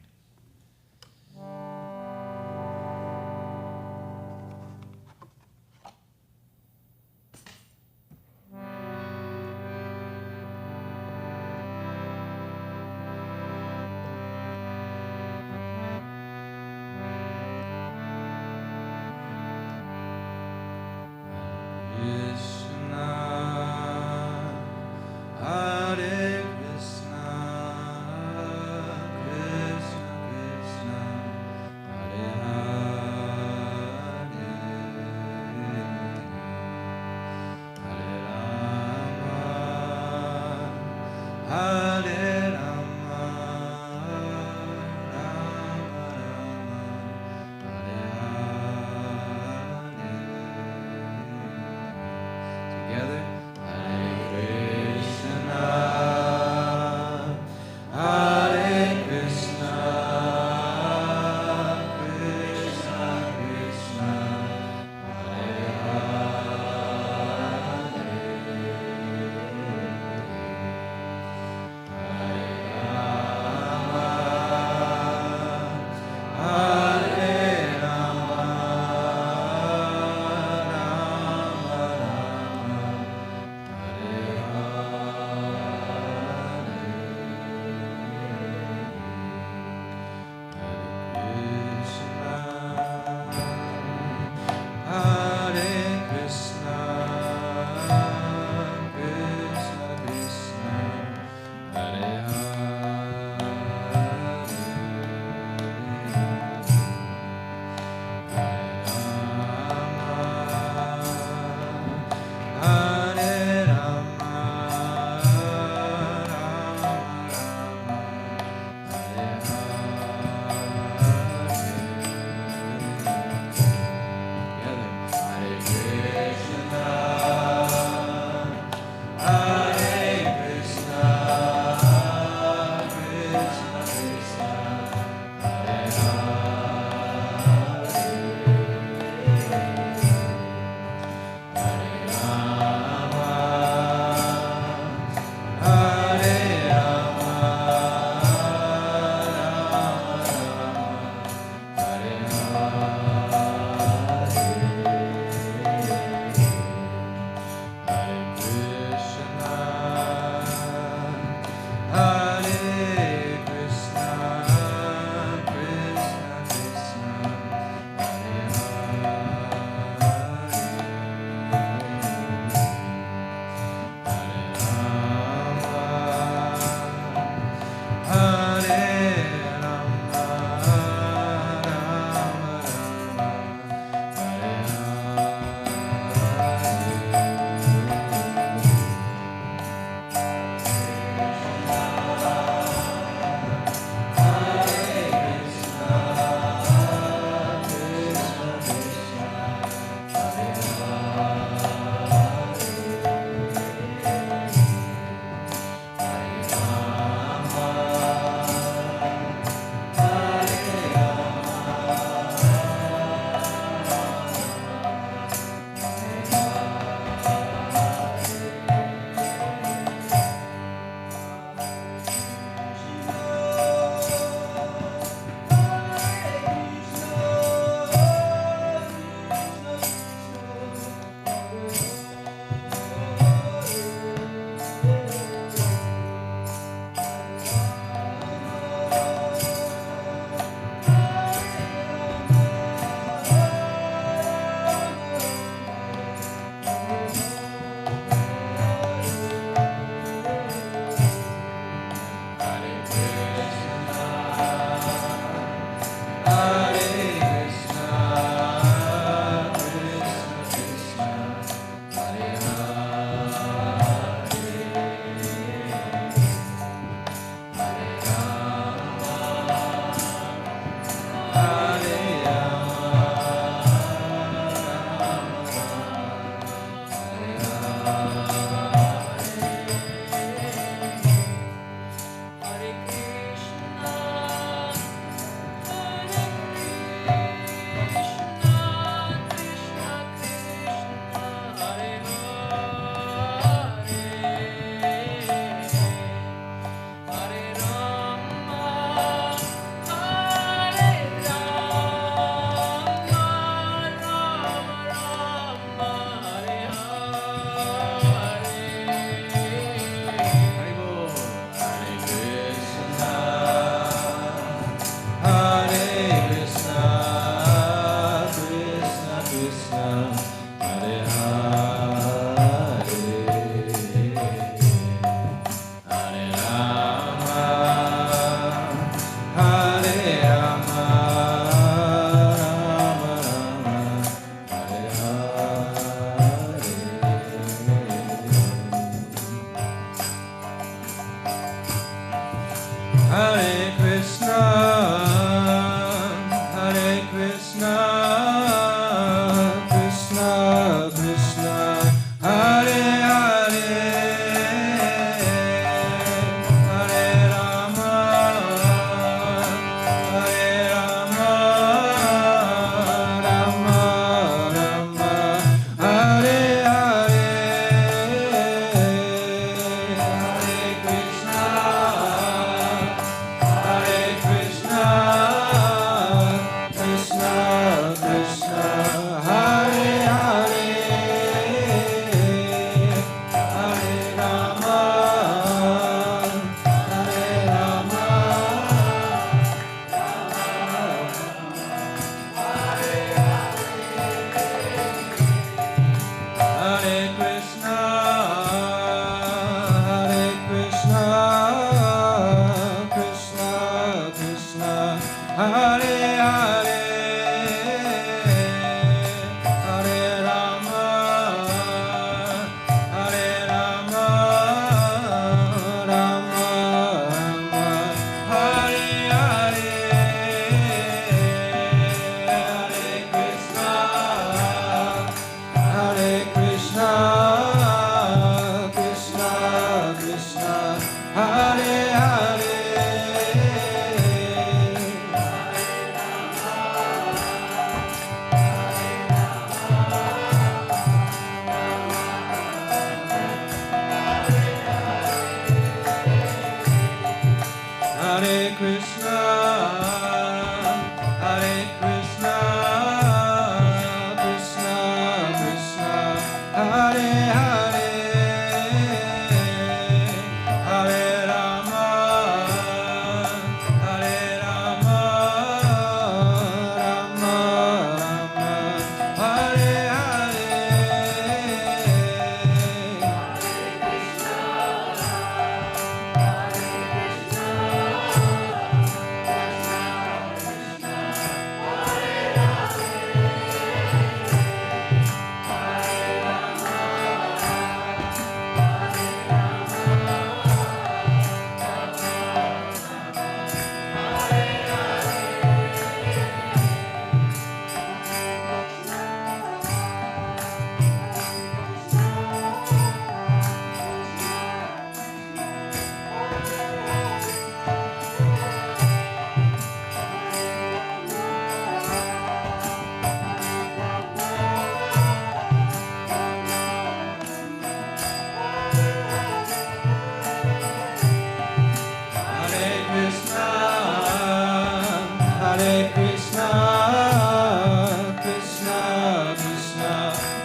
Krishna,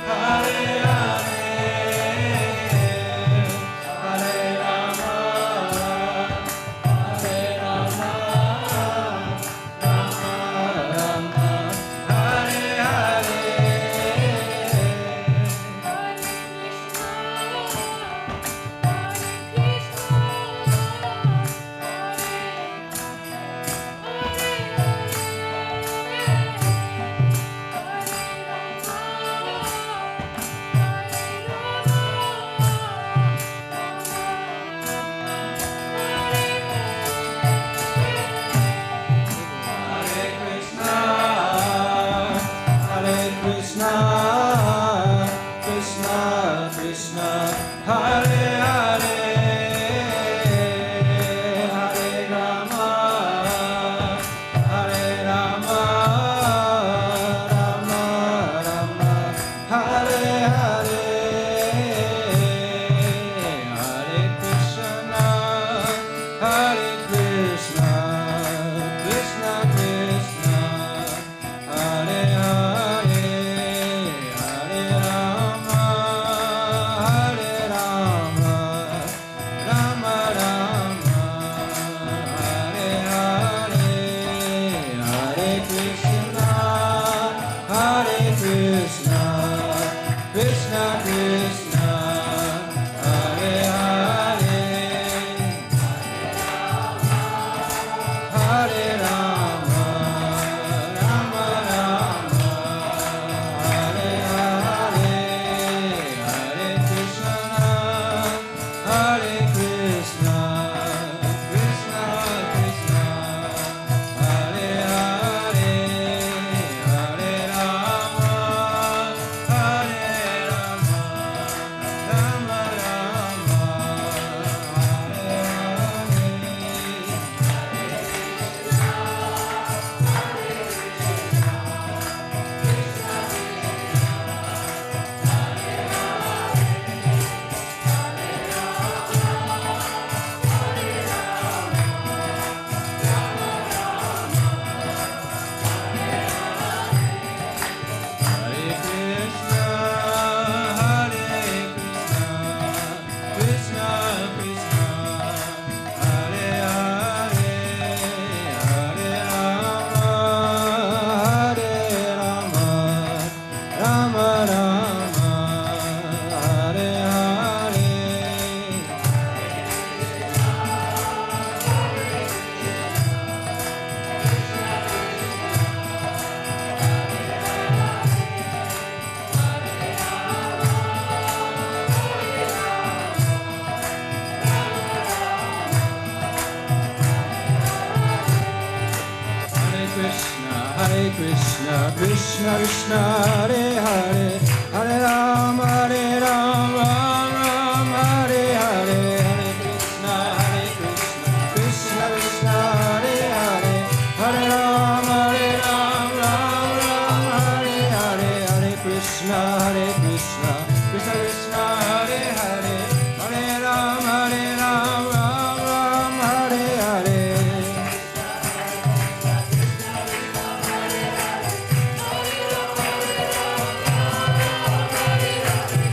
Hare Hare, Hare Rama, Hare Rama, Rama Rama, Hare Hare. Krishna, Krishna Krishna, Hare Hare, Hare Rama, Hare Rama, Rama Rama, Hare Hare, Hare Krishna, Hare Krishna, Krishna Krishna, Hare Hare, Hare Rama, Hare Rama, Rama Rama, Hare Hare, Hare Krishna, Hare Krishna, Krishna Krishna, Hare Hare, Hare Rama, Rama Rama, Hare Hare, Hare Krishna, Hare Krishna, Krishna Krishna, Hare Hare, Hare Rama, Hare Rama, Rama Rama, Hare Hare. Hare Krishna, Hare Krishna, Krishna Krishna, Hare Hare, Hare Rama, Hare Rama, Rama Rama, Hare Hare. Hare Krishna, Krishna Krishna, Hare Hare, Hare Rama, Hare Rama, Rama Rama, Hare Hare, Hare Krishna, Krishna Krishna, Hare Hare, Hare Rama, Hare Rama, Rama Rama, Hare Hare, Hare Krishna, Krishna Krishna, Hare Hare, Hare Rama, Hare Rama, Rama Rama, Hare Hare.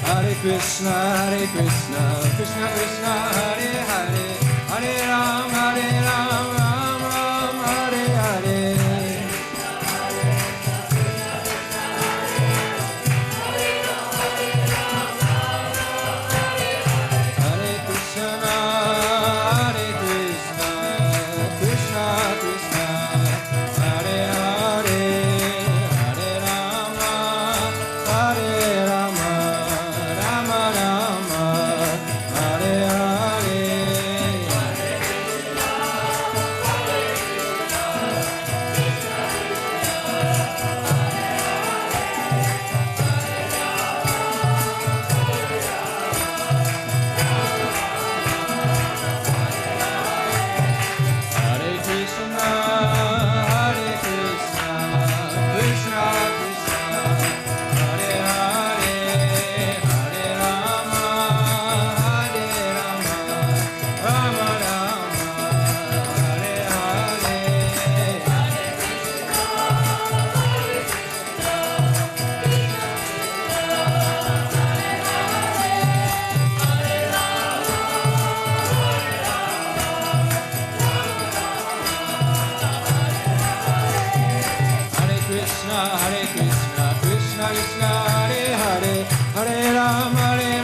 Hare Krishna, Krishna Krishna, Hare Hare, Hare Rama, Rama Rama, Hare Hare. Hare Krishna, Krishna Krishna, Hare Hare, Hare Rama, Rama Rama, Hare Hare. Krishna Hare Hare Hare Ram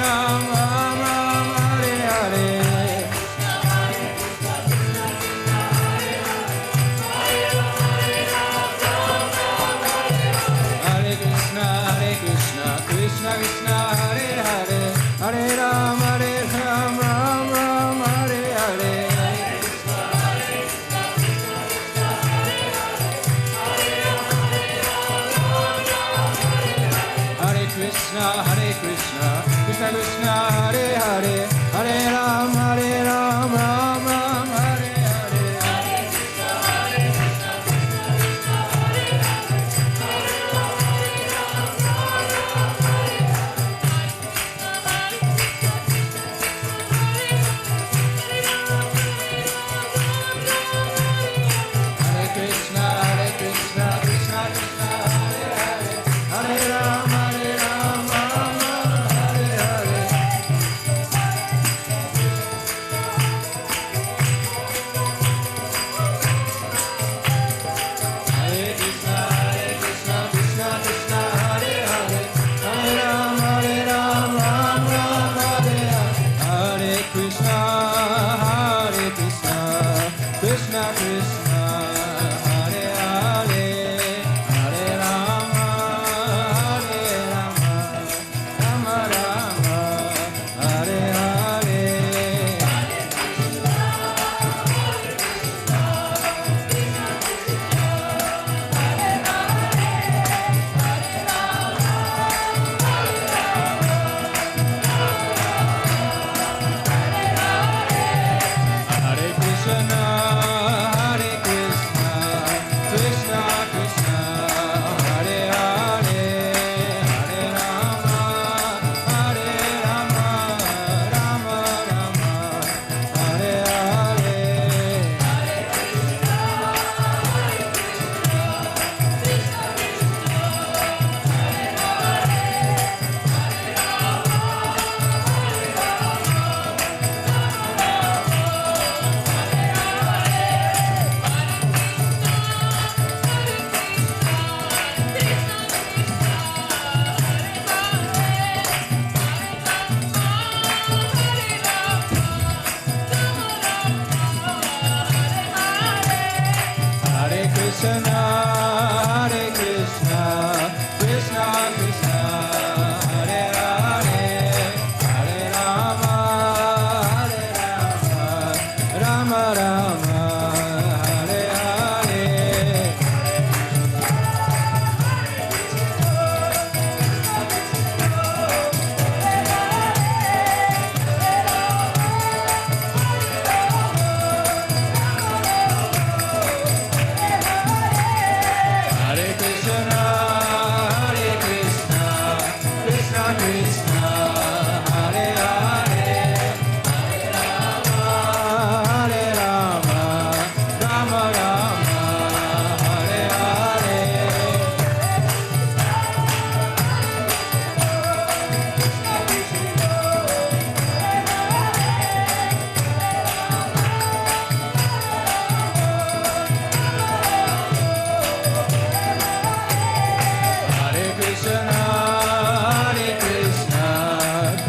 Ram Ram Hare Hare Hare Krishna Krishna Krishna Hare Hare Hare Ram Ram Ram Hare Hare Hare Krishna Krishna Krishna Hare Hare Hare Ram Ram Ram Hare Hare Hare Krishna Krishna Krishna Hare Hare Hare Ram Ram Hare Hare Hare Krishna Krishna Krishna Hare Hare Hare Ram Ram Hare Hare Hare Krishna Krishna Krishna Hare Hare Hare Rama Rama Rama Hare Hare Hare Krishna Krishna Krishna Hare Hare Hare Rama Rama Rama Hare Hare Hare Krishna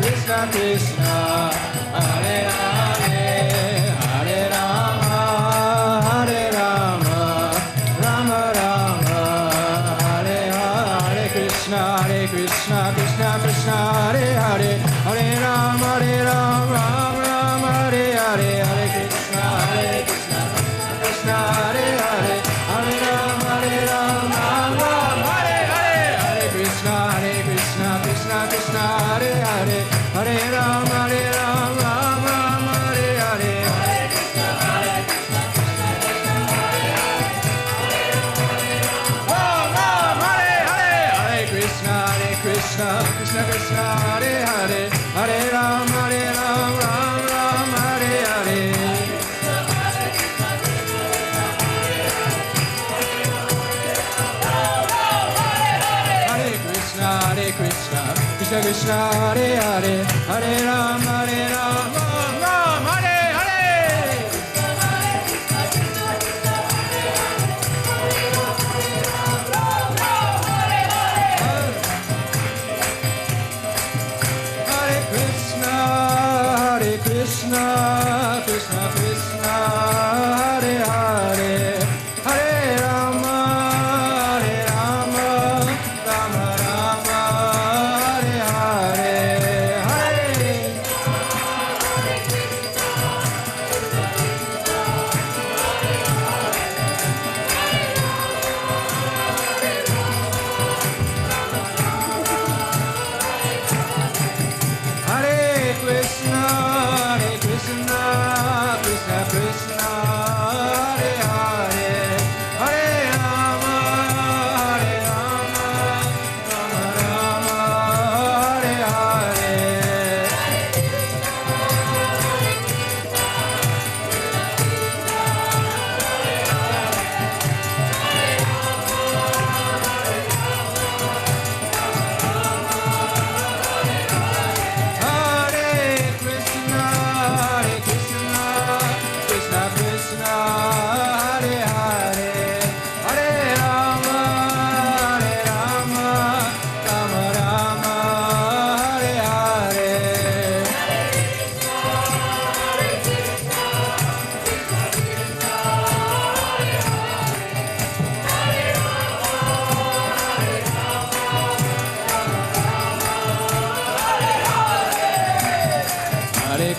Krishna Krishna Hare Hare Hare Rama Rama Rama Hare Hare Hare Krishna Krishna Krishna Hare Hare Hare Rama Rama Rama Hare Hare Hare Krishna Krishna Krishna Hare Hare Hare Rama Rama Rama Hare Hare Krishna Krishna Krishna Hare Hare Hare Rama Rama Hare Hare Hare Krishna Krishna Hare Hare Hare Rama Rama Hare Hare Hare Krishna Krishna Krishna Hare Hare Hare Rama Rama Hare Hare Hare Krishna Krishna Krishna Hare Hare Hare Rama Rama Hare Hare Krishna Krishna Hare Hare Hare Rama Rama Hare Hare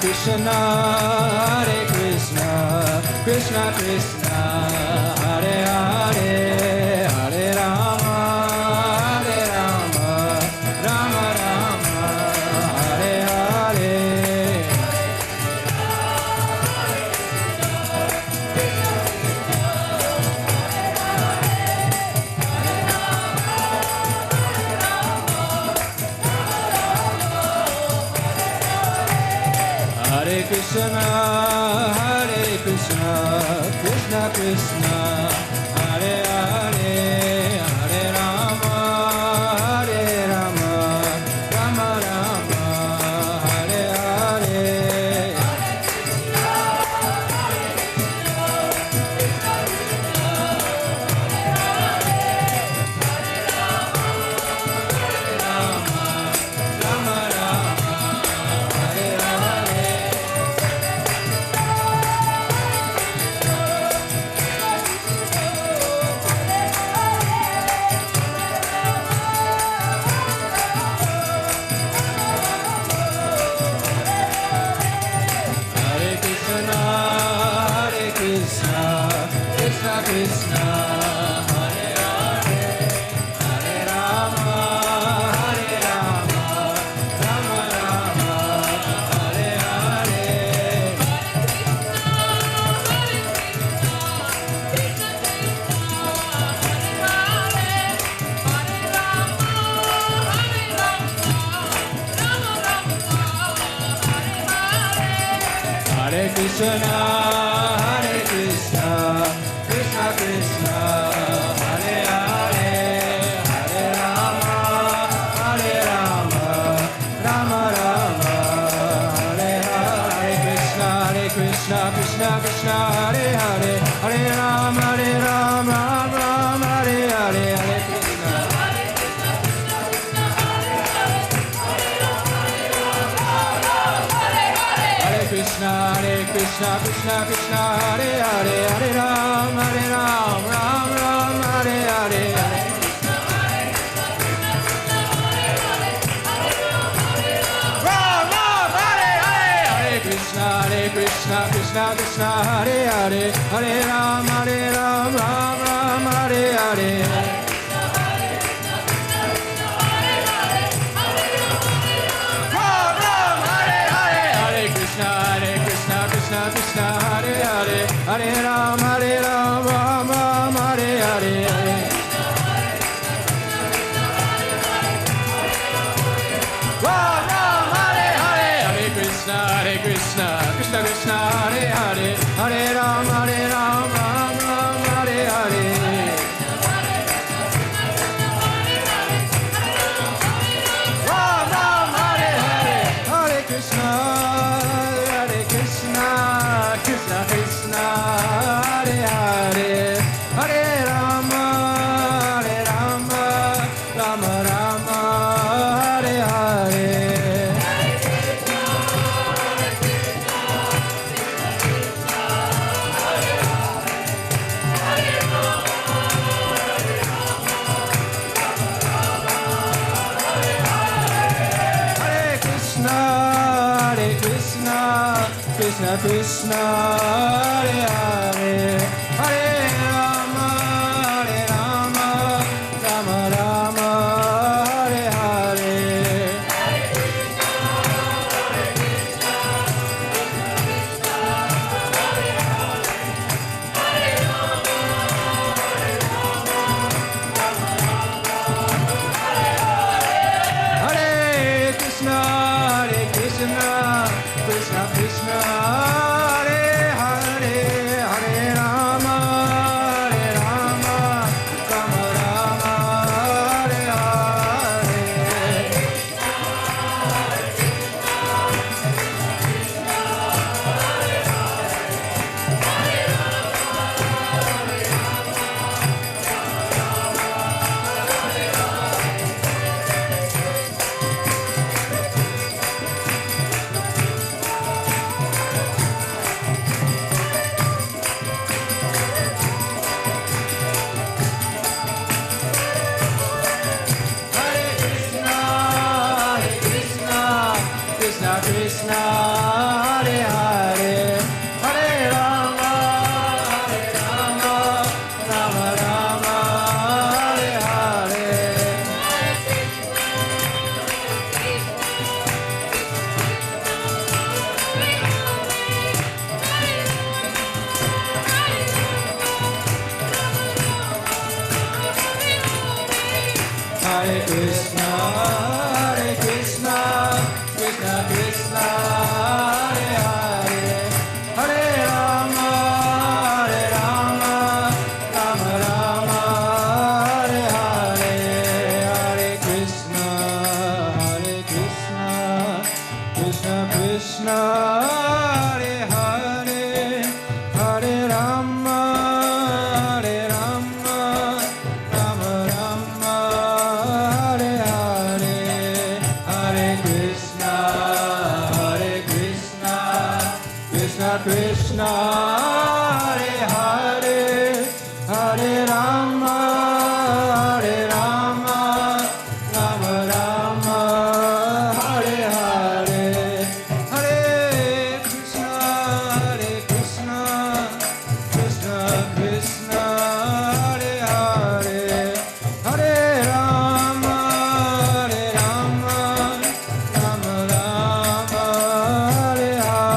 Krishna, Hare Krishna, Krishna Krishna, Hare Hare, Hare Rama, Hare Rama, Rama Rama, Hare Hare. Hare Krishna, Hare Krishna, Krishna Krishna, Hare Hare, Hare Rama, Hare Rama, Rama Rama, Hare Hare. Rama Rama, Hare Hare. Hare Krishna, Hare Krishna, Krishna Krishna, Hare Hare, Hare Rama, Hare Rama, Rama Rama, Hare Hare. Hare Krishna, Hare Krishna, Krishna Krishna, Hare Hare, Hare Rama, Hare Rama, Rama Rama, Hare Hare. Krishna, Hare Krishna, Krishna Krishna, Hare Hare, Hare Rama, Hare Rama, Rama Hare Hare, Hare Krishna. Hare Krishna, Hare Krishna, Krishna Krishna, Hare Hare, Hare Ram, Hare Ram, Ram Ram, Hare Hare, Hare Ram, Ram, Hare Hare, Hare Krishna, Hare Krishna, Krishna Krishna, Hare Hare, Hare Ram, Ram Ram, Hare Hare. Ram, Ram, Hare Hare, Hare Krishna, Krishna Krishna, Hare Hare, Hare Ram, Ram Ram, Hare Hare. Ram, Ram, Hare Hare, Hare Krishna, Krishna Krishna, Hare Hare, Hare Ram, Ram Ram, Hare Hare. Ram, Ram, Hare Hare, Hare Krishna, Krishna Krishna, Hare Hare, Hare Rama, Rama Rama, Hare Hare. Hare Krishna, Krishna Krishna, Hare Hare, Hare Rama, Rama Rama, Hare Hare. Hare Krishna, Krishna Krishna, Hare Hare, Hare Rama, Rama Rama, Hare Hare. Krishna, Hare Krishna, Krishna Krishna, Hare Hare, Hare Rama, Hare Rama, Rama Rama, Hare Hare, Hare Krishna, Krishna Krishna, Hare Hare, Hare Rama, Hare Rama, Rama Rama, Hare Hare, Hare Krishna, Krishna Krishna, Hare Hare, Hare Rama, Hare Rama, Rama Rama, Hare Hare, Hare Krishna, Krishna Krishna, Hare Hare, Hare Rama, Hare Rama, Rama Rama, Hare Hare.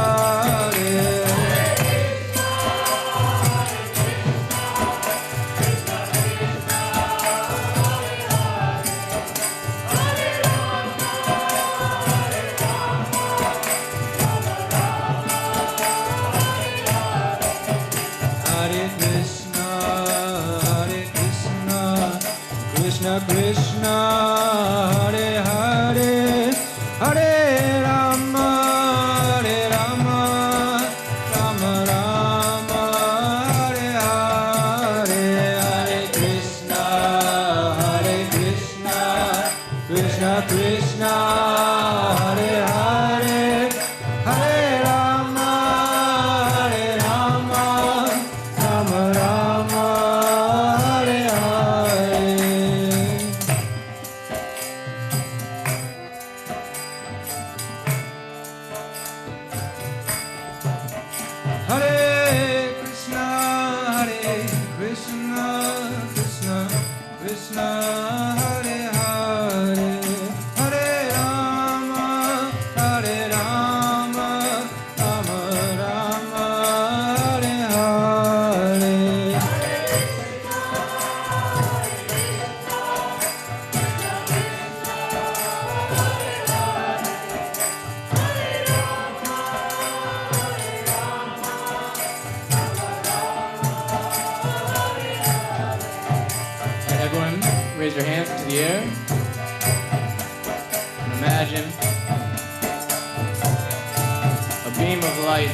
Hare Krishna, Krishna Krishna, Hare Hare, Hare Rama, Hare Rama, Rama Rama, Hare Hare, Hare Krishna, Krishna Krishna, Hare Hare, Hare Rama, Hare Rama, Rama Rama, Hare Hare. Hare Krishna, Krishna Krishna, Hare Hare, Hare Rama, Hare Rama, Rama Rama, Hare Hare. Everyone, raise your hands to the air and imagine a beam of light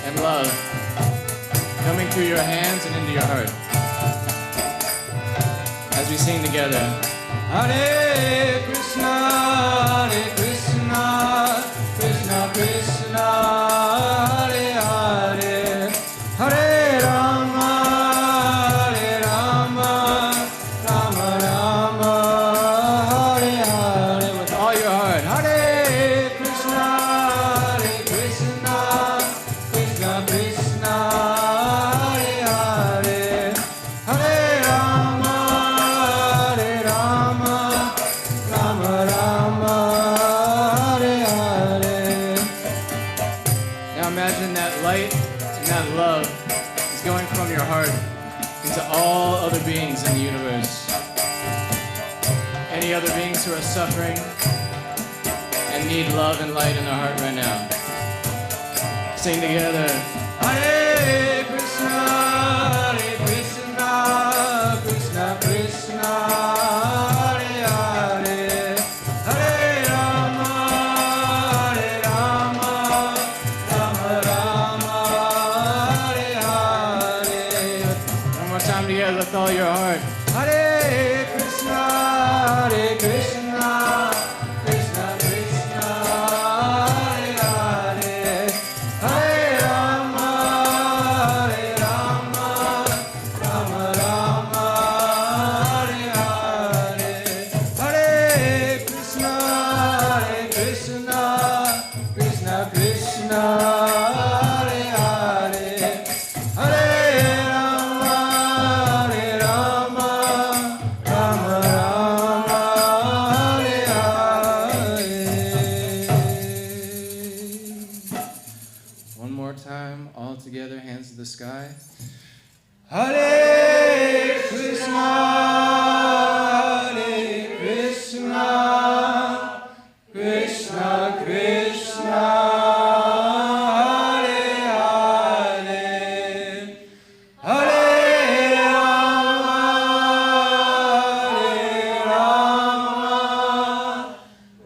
and love coming through your hands and into your heart. As we sing together, Hare Krishna, Krishna Krishna, Hare Hare, Hare Rama, Hare Rama, Rama Rama, Hare Hare. With all your heart, Hare Krishna, Krishna Krishna, Hare Hare, Hare Rama, Hare Rama, Rama Rama, Hare Hare. Now imagine that light and that love is going from your heart into all other beings in the universe. Any other beings who are suffering and need love and light in their heart right now. Sing together. Hare Krishna, Krishna Krishna, Hare Hare, Hare Rama, Hare Rama, Rama Rama, Hare Hare. One more time together with all your heart. Hare Krishna, Krishna Krishna, Hare Hare, Hare Rama, Hare Rama, Rama Rama, Hare Hare, Hare Krishna, Krishna Krishna, Hare Hare, Hare Rama, Hare Rama, Rama Rama, Hare Hare. One more time, all together, hands to the sky. Hare Krishna, Hare Krishna Krishna, Hare Hare, Hare Rama,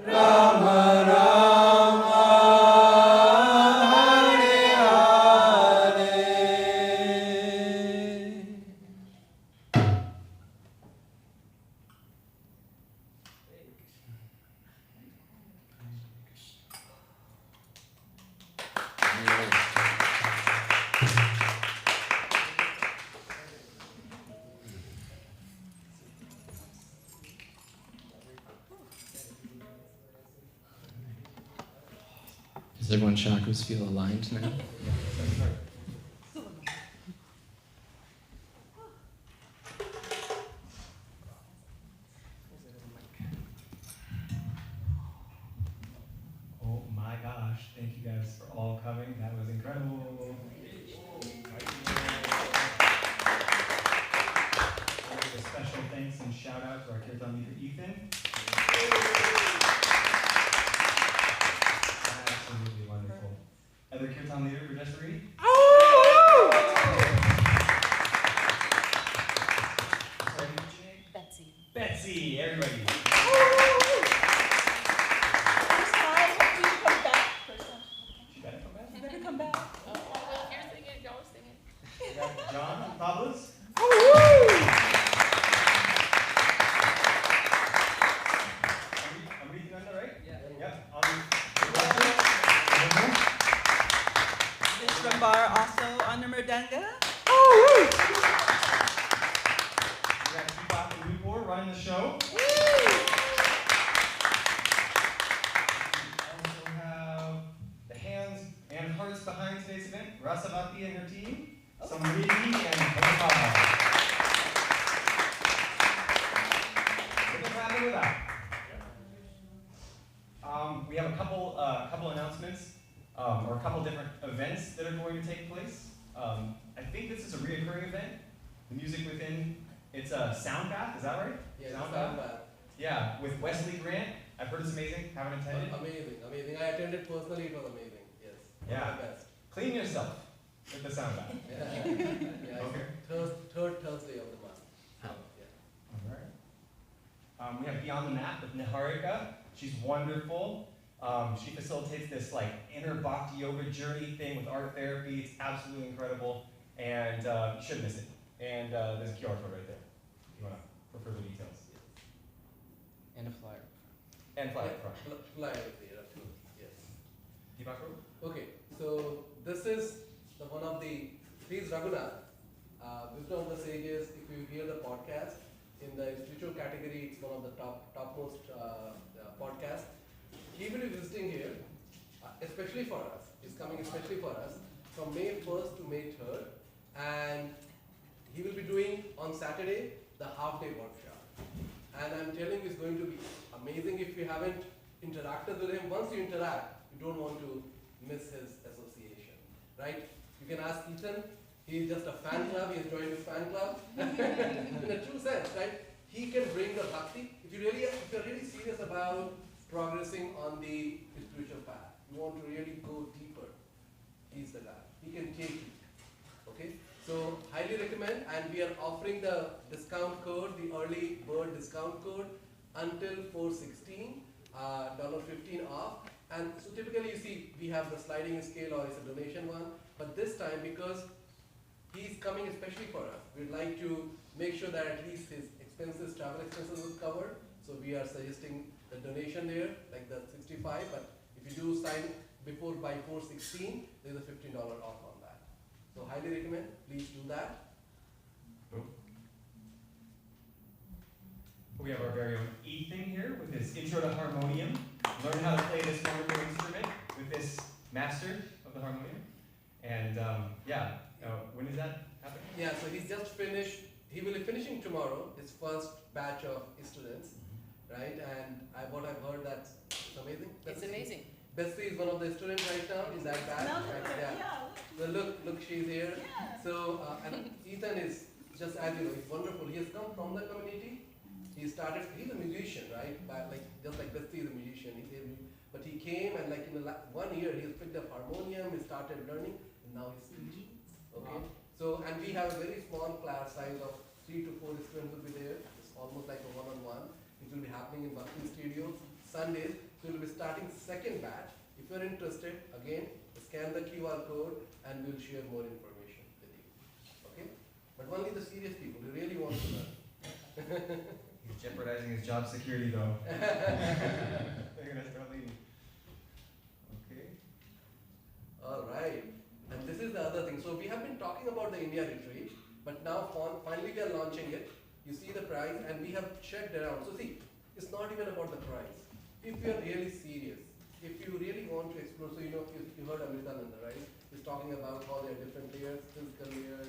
Rama Rama, Hare Hare. Does everyone's chakras feel aligned now? Oh my gosh, thank you guys for all coming. That was incredible. A special thanks and shout out to our Kirtan leader Ethan. Absolutely wonderful. Other Kirtan leader Rajeshwari. Sorry, what's your name? Betsy. Betsy, everybody. First time, hopefully you come back. First time. She better come back. You better come back. You're singing, y'all singing. We got John on tablas. I'm reading on that right? Yeah. Yep. Ms. Rambar also on the mridanga. We got Deepak and Nupur running the show. We also have the hands and hearts behind today's event, Rasavati and her team, Samriti and Bhagavad. What's happening with that? We have a couple announcements, or a couple different events that are going to take place. I think this is a reoccurring event. The music within, it's a sound bath, is that right? Yeah, Sound sound bath? bath. Yeah, with Wesley Grant. I've heard it's amazing. Haven't attended. Amazing. I attended personally, it was amazing. Yes. Yeah. One of the best. Clean yourself with the sound bath. Yeah. Yeah. Okay. Third Thursday of the month. So, yeah. All right. We have Beyond the Mat with Niharika. She's wonderful. She facilitates this like inner bhakti yoga journey thing with art therapy. It's absolutely incredible, and you shouldn't miss it. And there's a QR code right there. If you want for further details. And a flyer. And fly up front. Fly there, of course. Yes. Deepak? Okay, so this is the one of the, please Raghunath, wisdom of the sages, if you hear the podcast, in the spiritual category, it's one of the topmost podcasts. He will be visiting here, especially for us. He's coming especially for us from May 1st to May 3rd, and he will be doing on Saturday the half-day workshop. And I'm telling you, it's going to be amazing. If you haven't interacted with him, once you interact, you don't want to miss his association, right? You can ask Ethan. He's just a fan club. He has joined his fan club. In a true sense, right? He can bring the bhakti. If you're really serious about progressing on the spiritual path, you want to really go deeper, he's the guy. He can take you. Okay? So highly recommend, and we are offering the discount code, the early bird discount code until 4/16, $15 off. And so typically you see we have the sliding scale or it's a donation one, but this time because he's coming especially for us, we'd like to make sure that at least his expenses, travel expenses is covered. So we are suggesting the donation there, like the 65, but if you do sign before by 4/16, there's a $15 off on that. So highly recommend, please do that. We have our very own Ethan here with his intro to harmonium. Learn how to play this wonderful instrument with this master of the harmonium. And when is that happening? Yeah, so he's just finished, he will be finishing tomorrow, his first batch of students, right? And what I've heard, that's amazing. It's amazing. Bessie is one of the students right now in that batch. Right? Yeah. So look, she's here. So, and Ethan is just, as you know, he's wonderful. He has come from the community. He started, he's a musician, right? But like, just like Basti is a musician. But he came and like in the 1 year, he has picked up harmonium, he started learning, and now he's teaching. Okay? So, and we have a very small class size of 3 to 4 students will be there. It's almost like a one-on-one. It will be happening in Bhakti Studio Sundays. So we'll be starting second batch. If you're interested, again, scan the QR code and we'll share more information with you. Okay? But only the serious people who really want to learn. He's jeopardizing his job security though. They're gonna start leaving. Okay. All right. And this is the other thing. So we have been talking about the India retreat, but now finally we are launching it. You see the price, and we have checked around. So see, it's not even about the price. If you are really serious, if you really want to explore, so you heard Amritananda, right? He's talking about how there are different layers, physical layer,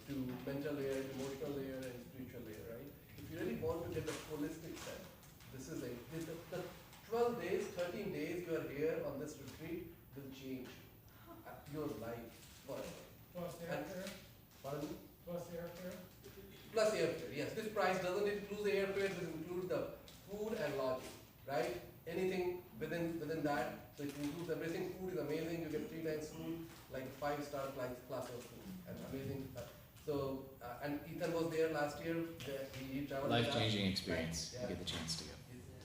to mental layer, emotional layer, and spiritual layer, right? If you really want to get the holistic sense, this is it. The 12 days, 13 days you are here on this retreat will change your life forever. Plus the airfare? Pardon me? Plus the airfare? Plus airfare, yes. This price doesn't include the airfare, this includes the food and lodging, right? Anything within that, so it includes everything. Food is amazing, you get 3 times food, like 5-star class of food, and amazing. And Ethan was there last year, he traveled. Life-changing experience. Yeah. You get the chance to go.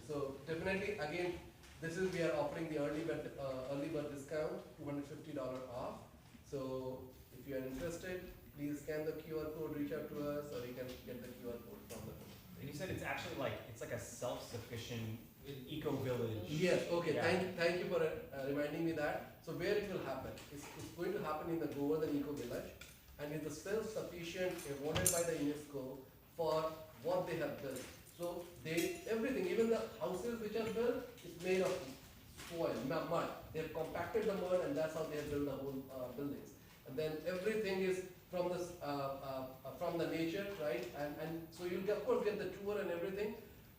So definitely, again, we are offering the early bird discount, $250 off. So if you are interested, please scan the QR code, reach out to us, or you can get the QR code from the. And you said it's actually like a self-sufficient eco village. Yes. Okay. Yeah. Thank you for reminding me that. So where it will happen? It's going to happen in the Govardhan Eco Village, and it's a self-sufficient awarded by the UNESCO for what they have built. So everything, even the houses which are built, is made of soil, mud. They have compacted the mud, and that's how they have built the whole buildings. And then everything is from the nature, right? And so you'll of course get the tour and everything,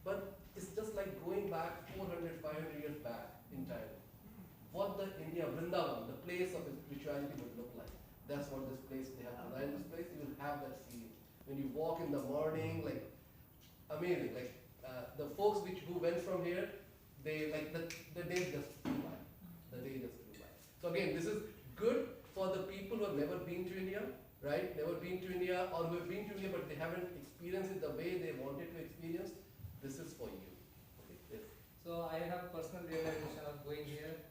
but it's just like going back 400, 500 years back in time. What the India, Vrindavan, the place of spirituality would look like. That's what this place, they have designed this place, you will have that feeling. When you walk in the morning, like, amazing. Like, the folks who went from here, they, like, the day just flew by. The day just flew by. So again, this is good for the people who have never been to India, right? Never been to India, or who have been to India but they haven't experienced it the way they wanted to experience. This is for you. Okay, yes. So I have personal realization of going here,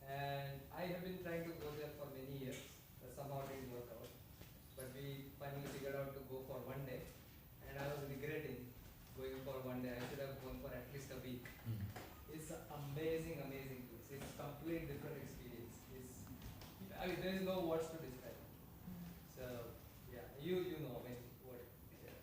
and I have been trying to go there for many years, but somehow it didn't work out. But we finally figured out to go for 1 day, and I was regretting going for 1 day. I should have gone for at least a week. It's an amazing, amazing place. It's a completely different experience. There is no words to describe. So yeah, you know what it is. Yeah.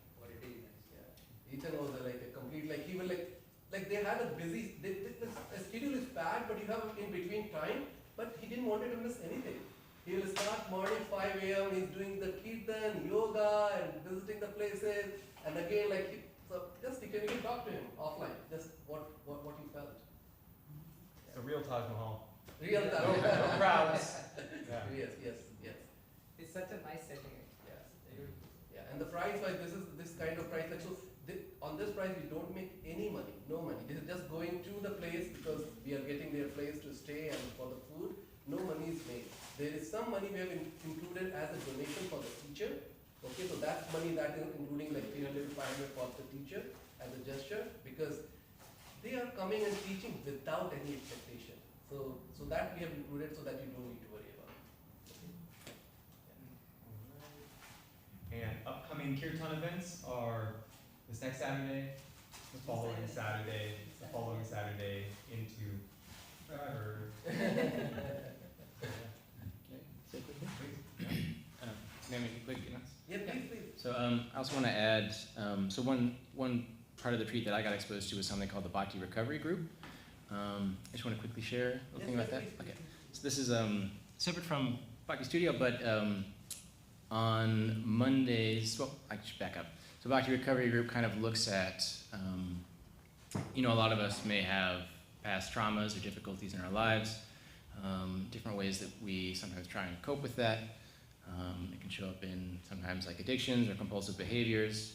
Ethan was like a complete, like he will like they had a busy, the schedule is bad, but you have in between time, but he didn't want to miss anything. He will start morning 5 a.m. He's doing the Kirtan, yoga, and visiting the places, and again so just you can talk to him offline, just what he felt. It's a real Taj Mahal. Real time. No crowds. Yeah. Yes. It's such a nice setting. Yeah, and the price, like this kind of price, like so. On this price, we don't make any money, no money. This is just going to the place because we are getting their place to stay and for the food. No money is made. There is some money we have included as a donation for the teacher. Okay, so that money that is including like 300 to 500 for the teacher as a gesture because they are coming and teaching without any expectation. So that we have included so that you don't need to worry about it. Okay. And upcoming Kirtan events are this next Saturday, the following Saturday, the following Saturday into forever. May I make a quick announce? Yeah, please. So I also want to add, so one part of the retreat that I got exposed to was something called the Bhakti Recovery Group. I just want to quickly share a little thing about that. Okay. So this is separate from Bhakti Studio, but on Mondays, well, I should back up. So Bhakti Recovery Group kind of looks at, a lot of us may have past traumas or difficulties in our lives, different ways that we sometimes try and cope with that. It can show up in sometimes like addictions or compulsive behaviors.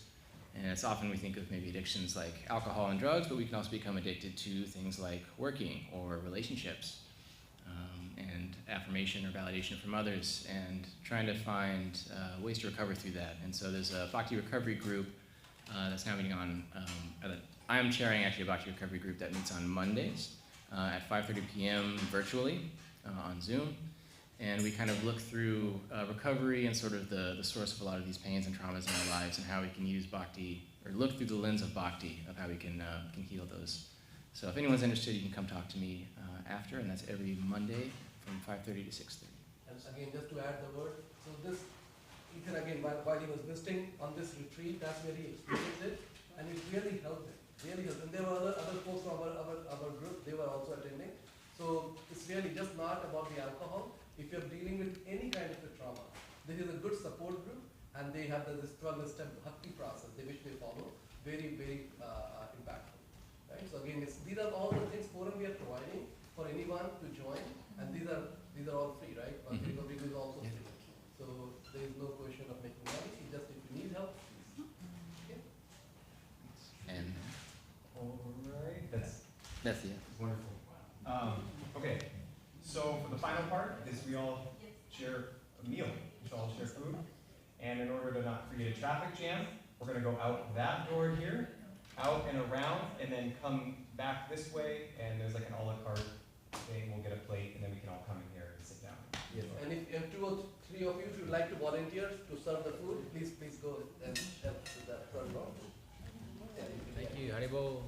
And it's often we think of maybe addictions like alcohol and drugs, but we can also become addicted to things like working or relationships, and affirmation or validation from others, and trying to find ways to recover through that. And so there's a Bhakti recovery group that's now meeting on, I'm chairing actually a Bhakti recovery group that meets on Mondays at 5:30 p.m. virtually on Zoom. And we kind of look through recovery and sort of the source of a lot of these pains and traumas in our lives, and how we can use bhakti, or look through the lens of bhakti, of how we can heal those. So if anyone's interested, you can come talk to me after, and that's every Monday from 5:30 to 6:30. And again, just to add the word, so this, Ethan again, while he was visiting on this retreat, that's where he experienced it, and it really helped him, really helped. And there were other folks from our group, they were also attending. So it's really just not about the alcohol. If you're dealing with any kind of a trauma, this is a good support group, and they have this 12-step bhakti process, which they follow, very, very impactful. Right? So again, these are all the things forum we are providing for anyone to join, and these are all free, right? Bhakti recovery is also free. So there is no question of making money. It's just if you need help, please. Okay. And All right, that's that's the end. wonderful. Okay, so for the final part is we all share a meal. We should all share food. And in order to not create a traffic jam, we're going to go out that door here, out and around, and then come back this way. And there's like an a la carte thing. We'll get a plate, and then we can all come in here and sit down. Yes. And if 2 or 3 of you would like to volunteer to serve the food, please go and help with that front door. Thank you, Haribol.